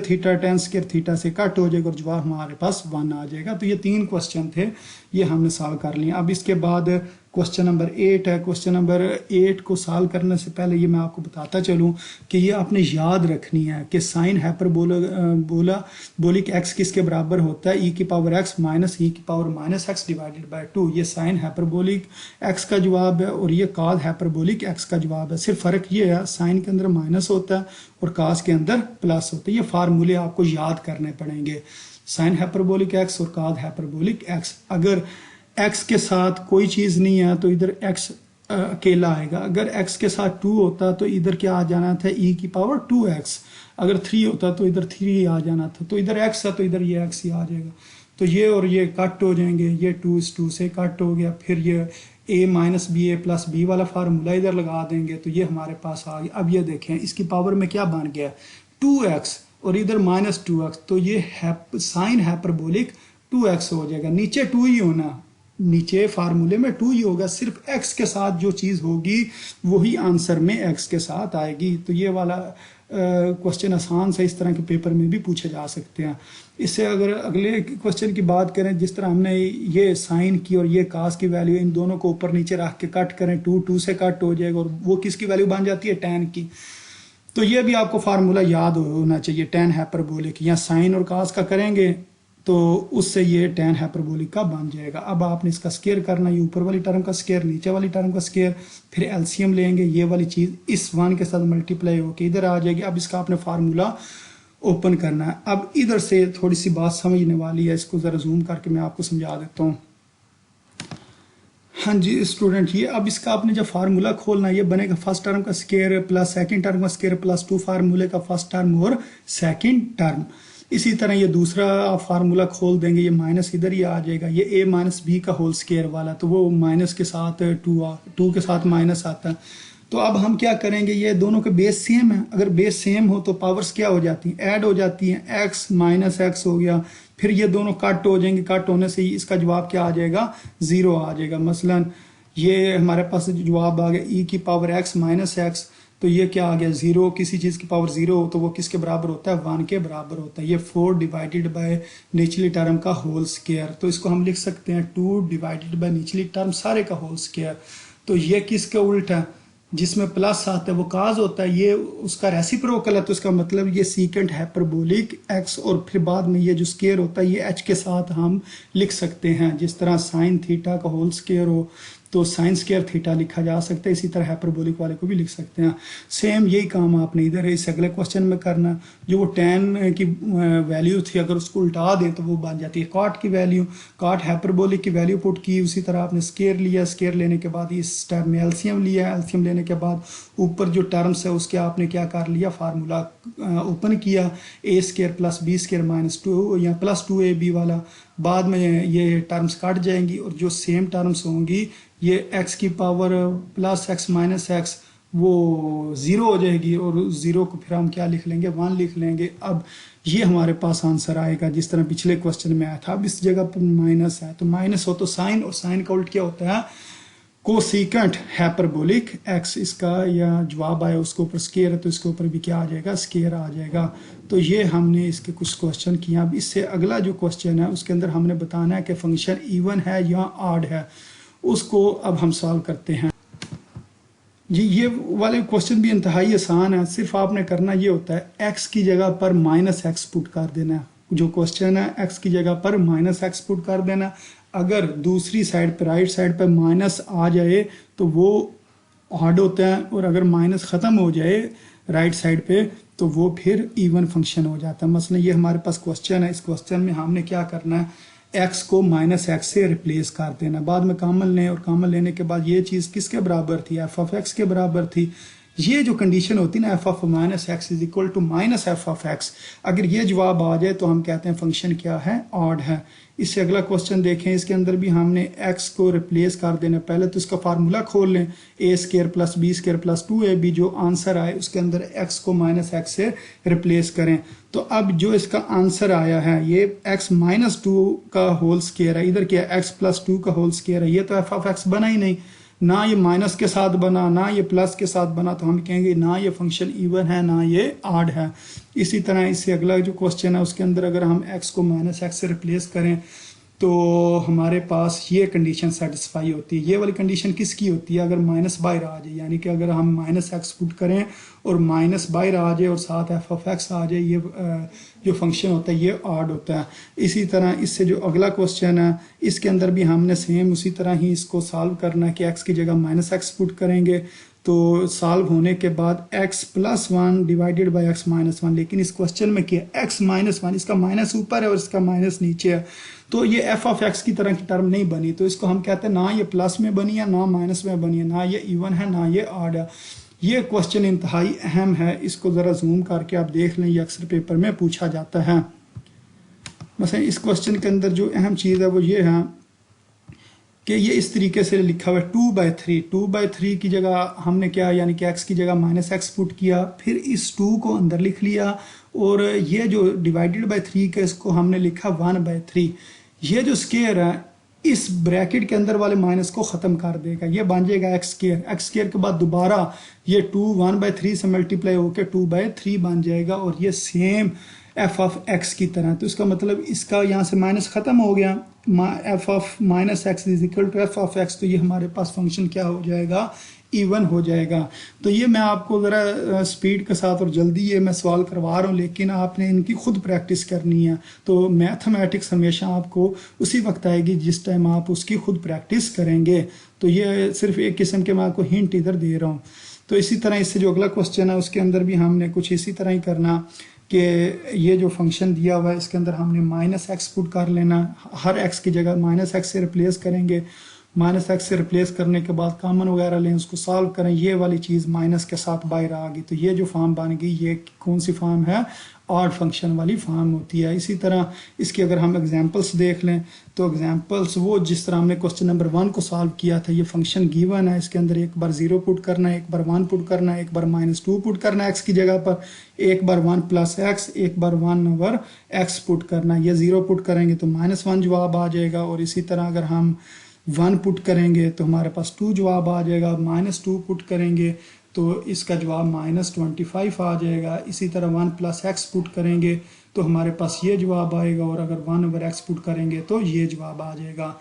थीटा से कट हो जाएगा और जवाब हमारे पास 1 आ जाएगा। तो ये 3 क्वेश्चन थे, ये हमने सॉल्व कर लिए। अब इसके बाद क्वेश्चन नंबर 8 है। क्वेश्चन नंबर 8 को सॉल्व करने से पहले ये मैं आपको बताता चलूँ कि ये आपने याद रखनी है कि साइन हाइपरबोलिक एक्स किसके बराबर होता है, e की पावर x माइनस e की power minus x divided by 2। ये साइन हाइपरबोलिक एक्स का जवाब है और ये कॉस हाइपरबोलिक एक्स का जवाब है। सिर्फ फ़र्क ये है, साइन के अंदर माइनस होता है और कॉस के अंदर प्लस होता है। ये फार्मूले आपको याद करने पड़ेंगे, साइन हाइपरबोलिक एक्स और कॉस हाइपरबोलिक एक्स। अगर x के साथ कोई चीज़ नहीं है तो इधर x अकेला आएगा, अगर x के साथ 2 होता तो इधर क्या आ जाना था, e की पावर 2x। अगर 3 होता तो इधर 3 आ जाना था, तो इधर x है तो इधर ये x ही आ जाएगा। तो ये और ये कट हो जाएंगे, ये 2 इस 2 से कट हो गया, फिर ये a minus B A plus B वाला फार्मूला इधर लगा देंगे तो ये हमारे पास आ गया। अब ये देखें इसकी पावर में क्या बन गया, 2x और इधर माइनस 2x, तो ये साइन हाइपरबोलिक 2x हो जाएगा। नीचे 2 ही होना, नीचे फार्मूले में 2 ही होगा, सिर्फ x के साथ जो चीज़ होगी वही आंसर में x के साथ आएगी। तो ये वाला क्वेश्चन आसान से इस तरह के पेपर में भी पूछे जा सकते हैं। इससे अगर अगले क्वेश्चन की बात करें, जिस तरह हमने ये साइन की और ये कास की वैल्यू, इन दोनों को ऊपर नीचे रख के कट करें, 2 से कट हो जाएगा और वो किसकी वैल्यू बन जाती है, tan की। तो ये भी आपको फार्मूला याद होना चाहिए, tan हाइपरबोलिक, या साइन और कास का करेंगे तो उससे ये tan हाइपरबोलिक का बन जाएगा। अब आपने इसका स्केयर करना, ये ऊपर वाली टर्म का स्केयर, नीचे वाली टर्म का स्केयर, फिर एलसीएम लेंगे, ये वाली चीज़ इस 1 के साथ मल्टीप्लाई होकर इधर आ जाएगी। अब इसका आपने फार्मूला ओपन करना है। अब इधर से थोड़ी सी बात समझने वाली है, इसको ज़रा जूम करके मैं आपको समझा देता हूँ। हाँ जी स्टूडेंट, ये अब इसका आपने जब फार्मूला खोलना, ये बनेगा फर्स्ट टर्म का स्केयर प्लस सेकंड टर्म का स्केयर प्लस 2 फार्मूले का फर्स्ट टर्म और सेकंड टर्म। इसी तरह ये दूसरा आप फार्मूला खोल देंगे, ये माइनस इधर ही आ जाएगा, ये a माइनस बी का होल स्केयर वाला, तो वो माइनस के साथ 2 के साथ माइनस आता है। तो अब हम क्या करेंगे, ये दोनों के बेस सेम है, अगर बेस सेम हो तो पावर्स क्या हो जाती हैं, ऐड हो जाती हैं, x माइनस एक्स हो गया, फिर ये दोनों कट हो जाएंगे, कट होने से ही इसका जवाब क्या आ जाएगा, 0 आ जाएगा। मसलन ये हमारे पास जवाब आ गया e की पावर x माइनस एक्स, तो ये क्या आ गया, 0। किसी चीज़ की पावर 0 हो तो वो किसके बराबर होता है, 1 के बराबर होता है। ये 4 डिवाइडेड बाय निचली टर्म का होल स्केयर, तो इसको हम लिख सकते हैं 2 डिवाइडेड बाय निचली टर्म सारे का होल स्केयर। तो ये किसका उल्टा है, जिसमें प्लस आता है वो काज होता है, ये उसका रेसिप्रोकल है, तो इसका मतलब ये सीकेंट हाइपरबोलिक x, और फिर बाद में ये जो स्केयर होता है ये h के साथ हम लिख सकते हैं। जिस तरह साइन थीटा का होल स्केयर हो तो साइन स्केयर थीटा लिखा जा सकता है, इसी तरह हाइपरबोलिक वाले को भी लिख सकते हैं। सेम यही काम आपने इधर इस अगले क्वेश्चन में करना, जो वो tan की वैल्यू थी अगर उसको उल्टा दें तो वो बन जाती है cot की वैल्यू, cot हाइपरबोलिक की वैल्यू पुट की, उसी तरह आपने स्केयर लिया, स्केयर लेने के बाद इस टर्म में एलसीएम लिया, एलसीएम लेने के बाद ऊपर जो टर्म्स है उसके आपने क्या कर लिया, फार्मूला ओपन किया, a square plus B square minus 2 या प्लस 2ab वाला। बाद में ये टर्म्स कट जाएंगी और जो सेम टर्म्स होंगी ये x की power plus x minus x वो 0 हो जाएगी और 0 को फिर हम क्या लिख लेंगे 1 लिख लेंगे। अब ये हमारे पास आंसर आएगा जिस तरह पिछले क्वेश्चन में आया था। अब इस जगह पर माइनस है तो माइनस हो तो साइन, और साइन का उल्ट क्या होता है कोसिकेंट हाइपरबोलिक x। इसका या जवाब आया उसके ऊपर स्केयर है तो इसके ऊपर भी क्या आ जाएगा स्केयर आ जाएगा। तो ये हमने इसके कुछ क्वेश्चन किए। अब इससे अगला जो क्वेश्चन है उसके अंदर हमने बताना है कि फंक्शन इवन है या ऑड है, उसको अब हम सॉल्व करते हैं जी। ये वाले क्वेश्चन भी इंतहाई आसान है, सिर्फ आपने करना ये होता है x की जगह पर माइनस एक्स पुट कर देना है। जो क्वेश्चन है x की जगह पर माइनस एक्स पुट कर देना। अगर दूसरी साइड पर राइट साइड पर माइनस आ जाए तो वो ऑड होता है, और अगर माइनस ख़त्म हो जाए राइट साइड पे तो वो फिर इवन फंक्शन हो जाता है। मसलन ये हमारे पास क्वेश्चन है, इस क्वेश्चन में हमने क्या करना है x को माइनस एक्स से रिप्लेस कर देना। बाद में कॉमन लें और कॉमन लेने के बाद ये चीज़ किसके बराबर थी एफ ऑफ एक्स के बराबर थी। ये जो कंडीशन होती है ना F of minus X is equal to minus F of X, अगर ये जवाब आ जाए तो हम कहते हैं फंक्शन क्या है ऑड है। इससे अगला क्वेश्चन देखें, इसके अंदर भी हमने x को रिप्लेस कर देना। पहले तो इसका फार्मूला खोल लें a square plus B square plus 2ab, जो आंसर आए उसके अंदर x को माइनस एक्स से रिप्लेस करें। तो अब जो इसका आंसर आया है ये x माइनस 2 का होल स्केयर है, इधर क्या x प्लस 2 का होल स्केयर है। ये तो एफ ऑफ एक्स बना ही नहीं, ना ये माइनस के साथ बना ना ये प्लस के साथ बना, तो हम कहेंगे ना ये फंक्शन इवन है ना ये ऑड है। इसी तरह इससे अगला जो क्वेश्चन है उसके अंदर अगर हम x को माइनस एक्स से रिप्लेस करें तो हमारे पास ये कंडीशन सेटिस्फाई होती है। ये वाली कंडीशन किसकी होती है अगर माइनस बाहर आ जाए, यानी कि अगर हम माइनस एक्स पुट करें और माइनस बाहर आ जाए और साथ एफ ऑफ एक्स आ जाए, ये जो फंक्शन होता है ये ऑड होता है। इसी तरह इससे जो अगला क्वेश्चन है इसके अंदर भी हमने सेम उसी तरह ही इसको सॉल्व करना है कि एक्स की जगह माइनस एक्स पुट करेंगे तो सॉल्व होने के बाद x plus 1 divided by x minus 1। लेकिन इस क्वेश्चन में क्या x माइनस 1, इसका माइनस ऊपर है और इसका माइनस नीचे है, तो ये एफ ऑफ एक्स की तरह की टर्म नहीं बनी। तो इसको हम कहते हैं ना ये प्लस में बनी है ना माइनस में बनी है, ना ये इवन है ना ये ऑड है। ये क्वेश्चन इंतहाई अहम है, इसको ज़रा जूम करके आप देख लें, ये अक्सर पेपर में पूछा जाता है। बस इस क्वेश्चन के अंदर जो अहम चीज़ है वो ये है कि ये इस तरीके से लिखा हुआ है 2/3। 2/3 की जगह हमने क्या यानी कि x की जगह माइनस एक्स पुट किया, फिर इस 2 को अंदर लिख लिया और ये जो डिवाइडेड बाय 3 का इसको हमने लिखा 1/3। ये जो स्केयर है इस ब्रैकेट के अंदर वाले माइनस को ख़त्म कर देगा, ये बन जाएगा एक्स स्केयर। एक्स स्केयर के बाद दोबारा ये 2 1/3 से मल्टीप्लाई होकर 2/3 बन जाएगा और ये सेम एफ ऑफ एक्स की तरह। तो इसका मतलब इसका यहाँ से माइनस ख़त्म हो गया, F of minus X is equal to F of X. तो ये हमारे पास फंक्शन क्या हो जाएगा इवन हो जाएगा। तो ये मैं आपको ज़रा स्पीड के साथ और जल्दी ये मैं सवाल करवा रहा हूँ, लेकिन आपने इनकी खुद प्रैक्टिस करनी है। तो मैथमेटिक्स हमेशा आपको उसी वक्त आएगी जिस टाइम आप उसकी खुद प्रैक्टिस करेंगे। तो ये सिर्फ एक किस्म के मैं आपको हिंट इधर दे रहा हूँ। तो इसी तरह इससे जो अगला क्वेश्चन है उसके अंदर भी हमने कुछ इसी तरह ही करना कि ये जो फंक्शन दिया हुआ है इसके अंदर हमने माइनस एक्स पुट कर लेना, हर एक्स की जगह माइनस एक्स से रिप्लेस करेंगे। माइनस एक्स से रिप्लेस करने के बाद कॉमन वगैरह लें, उसको सॉल्व करें, ये वाली चीज़ माइनस के साथ बाहर आ गई। तो ये जो फॉर्म बन गई ये कौन सी फॉर्म है ऑड फंक्शन वाली फॉर्म होती है। इसी तरह इसके अगर हम एग्जांपल्स देख लें तो एग्जांपल्स वो जिस तरह हमने क्वेश्चन नंबर 1 को सॉल्व किया था, ये फंक्शन गिवन है, इसके अंदर एक बार 0 पुट करना है, एक बार 1 पुट करना है, एक बार -2 पुट करना है एक्स की जगह पर, एक बार 1 प्लस एक्स, एक बार 1 ओवर एक्स पुट करना है। ये 0 पुट करेंगे तो -1 जवाब आ जाएगा और इसी तरह अगर हम 1 पुट करेंगे तो हमारे पास 2 जवाब आ जाएगा, -2 पुट करेंगे तो इसका जवाब -25 आ जाएगा। इसी तरह 1 प्लस एक्स पुट करेंगे तो हमारे पास ये जवाब आएगा और अगर 1 ओवर एक्स पुट करेंगे तो ये जवाब आ जाएगा।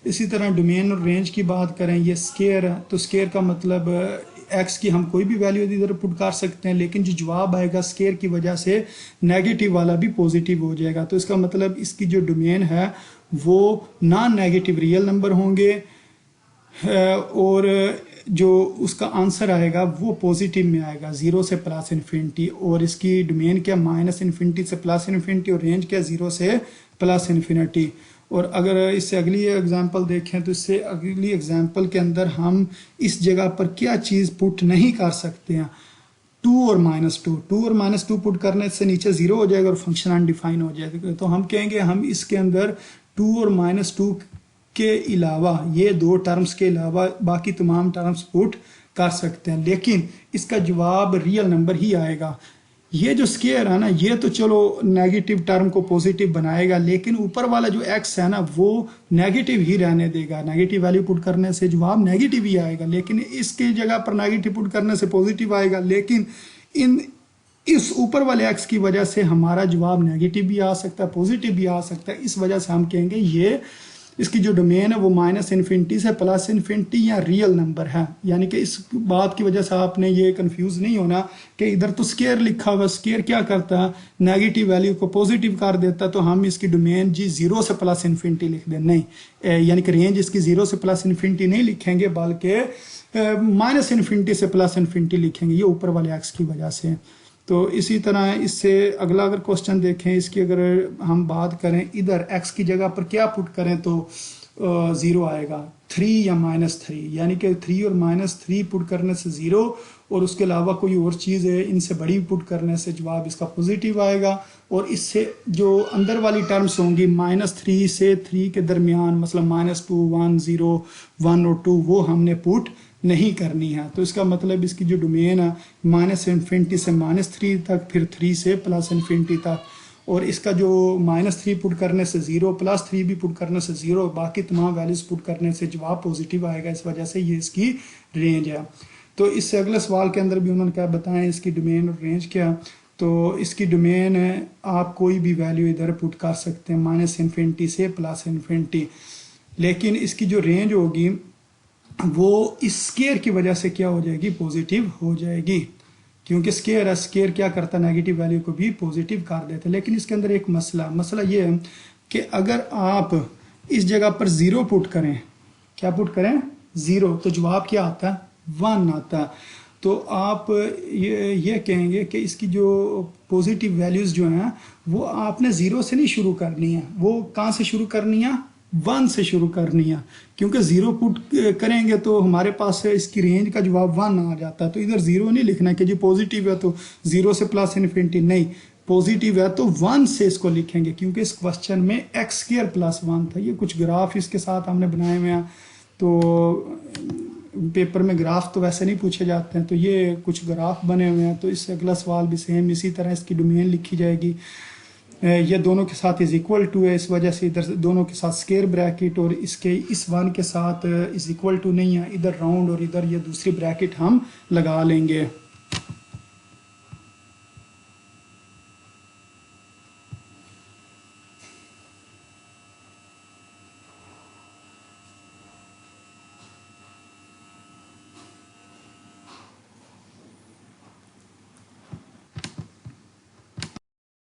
इसी तरह डोमेन और रेंज की बात करें, ये स्केयर है तो स्केयर का मतलब एक्स की हम कोई भी वैल्यू इधर पुट कर सकते हैं, लेकिन जो जवाब आएगा स्केयर की वजह से नेगेटिव वाला भी पॉजिटिव हो जाएगा। तो इसका मतलब इसकी जो डोमेन है वो नॉन नेगेटिव रियल नंबर होंगे और जो उसका आंसर आएगा वो पॉजिटिव में आएगा 0 से प्लस इन्फिनिटी। और इसकी डोमेन क्या -इन्फिनिटी से प्लस इन्फिनिटी और रेंज क्या 0 से प्लस इन्फिनिटी। और अगर इससे अगली एग्जांपल देखें तो इससे अगली एग्जांपल के अंदर हम इस जगह पर क्या चीज़ पुट नहीं कर सकते हैं, 2 और -2। 2 और -2 पुट करने से नीचे 0 हो जाएगा और फंक्शन अनडिफाइन हो जाएगा। तो हम कहेंगे हम इसके अंदर 2 और -2 के अलावा, ये दो टर्म्स के अलावा बाकी तमाम टर्म्स पुट कर सकते हैं, लेकिन इसका जवाब रियल नंबर ही आएगा। ये जो स्केयर है ना, ये तो चलो नेगेटिव टर्म को पॉजिटिव बनाएगा, लेकिन ऊपर वाला जो एक्स है ना वो नेगेटिव ही रहने देगा। नेगेटिव वैल्यू पुट करने से जवाब नेगेटिव ही आएगा, लेकिन इसकी जगह पर नेगेटिव पुट करने से पॉजिटिव आएगा। लेकिन इस ऊपर वाले एक्स की वजह से हमारा जवाब नेगेटिव भी आ सकता है, पॉजिटिव भी आ सकता है। इस वजह से हम कहेंगे ये इसकी जो डोमेन है वो -इन्फिनिटी से +इन्फिनिटी या रियल नंबर है। यानी कि इस बात की वजह से आपने ये कंफ्यूज नहीं होना कि इधर तो स्केयर लिखा हुआ, स्केयर क्या करता है, नेगेटिव वैल्यू को पॉजिटिव कर देता, तो हम इसकी डोमेन जी 0 से +इन्फिनिटी लिख दें। नहीं, यानी कि रेंज इसकी 0 से +इन्फिनिटी नहीं लिखेंगे, बल्कि -इन्फिनिटी से +इन्फिनिटी लिखेंगे, ये ऊपर वाले एक्स की वजह से। तो इसी तरह इससे अगला अगर क्वेश्चन देखें, इसकी अगर हम बात करें, इधर x की जगह पर क्या पुट करें तो 0 आएगा, 3 या -3, यानी कि 3 और -3 पुट करने से 0, और उसके अलावा कोई और चीज़ है इनसे बड़ी पुट करने से जवाब इसका पॉजिटिव आएगा। और इससे जो अंदर वाली टर्म्स होंगी -3 से 3 के दरमियान, मतलब -2, 1, 0, 1 और 2, वो हमने पुट नहीं करनी है। तो इसका मतलब इसकी जो डोमेन है -इन्फिनिटी से -3 तक, फिर 3 से +इन्फिनिटी तक, और इसका जो -3 पुट करने से 0, +3 भी पुट करने से 0, बाकी तमाम वैल्यूज पुट करने से जवाब पॉजिटिव आएगा। इस वजह से ये इसकी रेंज है। तो इससे अगले सवाल के अंदर भी उन्होंने क्या बताया, इसकी डोमेन और रेंज क्या। तो इसकी डोमेन है, आप कोई भी वैल्यू इधर पुट कर सकते हैं -इन्फिनिटी से +इन्फिनिटी, लेकिन इसकी जो रेंज होगी वो इस स्केयर की वजह से क्या हो जाएगी, पॉजिटिव हो जाएगी, क्योंकि स्केयर है, स्केयर क्या करता है, नेगेटिव वैल्यू को भी पॉजिटिव कर देता है। लेकिन इसके अंदर एक मसला ये है कि अगर आप इस जगह पर 0 पुट करें, क्या पुट करें, 0, तो जवाब क्या आता है, 1 आता है। तो आप ये कहेंगे कि इसकी जो पॉजिटिव वैल्यूज जो हैं वो आपने 0 से नहीं शुरू करनी है, वो कहाँ से शुरू करनी है, 1 से शुरू करनी है, क्योंकि 0 पुट करेंगे तो हमारे पास इसकी रेंज का जवाब 1 आ जाता है। तो इधर 0 नहीं लिखना कि जो पॉजिटिव है तो 0 से +इन्फिनिटी, नहीं, पॉजिटिव है तो 1 से इसको लिखेंगे, क्योंकि इस क्वेश्चन में x² + 1 था। ये कुछ ग्राफ इसके साथ हमने बनाए हुए हैं, तो पेपर में ग्राफ तो वैसे नहीं पूछे जाते हैं, तो ये कुछ ग्राफ बने हुए हैं। तो इससे अगला सवाल भी सेम इसी तरह इसकी डोमेन लिखी जाएगी। ये दोनों के साथ =2 है, इस वजह से इधर दोनों के साथ स्केयर ब्रैकेट, और इसके इस 1 के साथ =2 नहीं है, इधर राउंड और इधर ये दूसरी ब्रैकेट हम लगा लेंगे।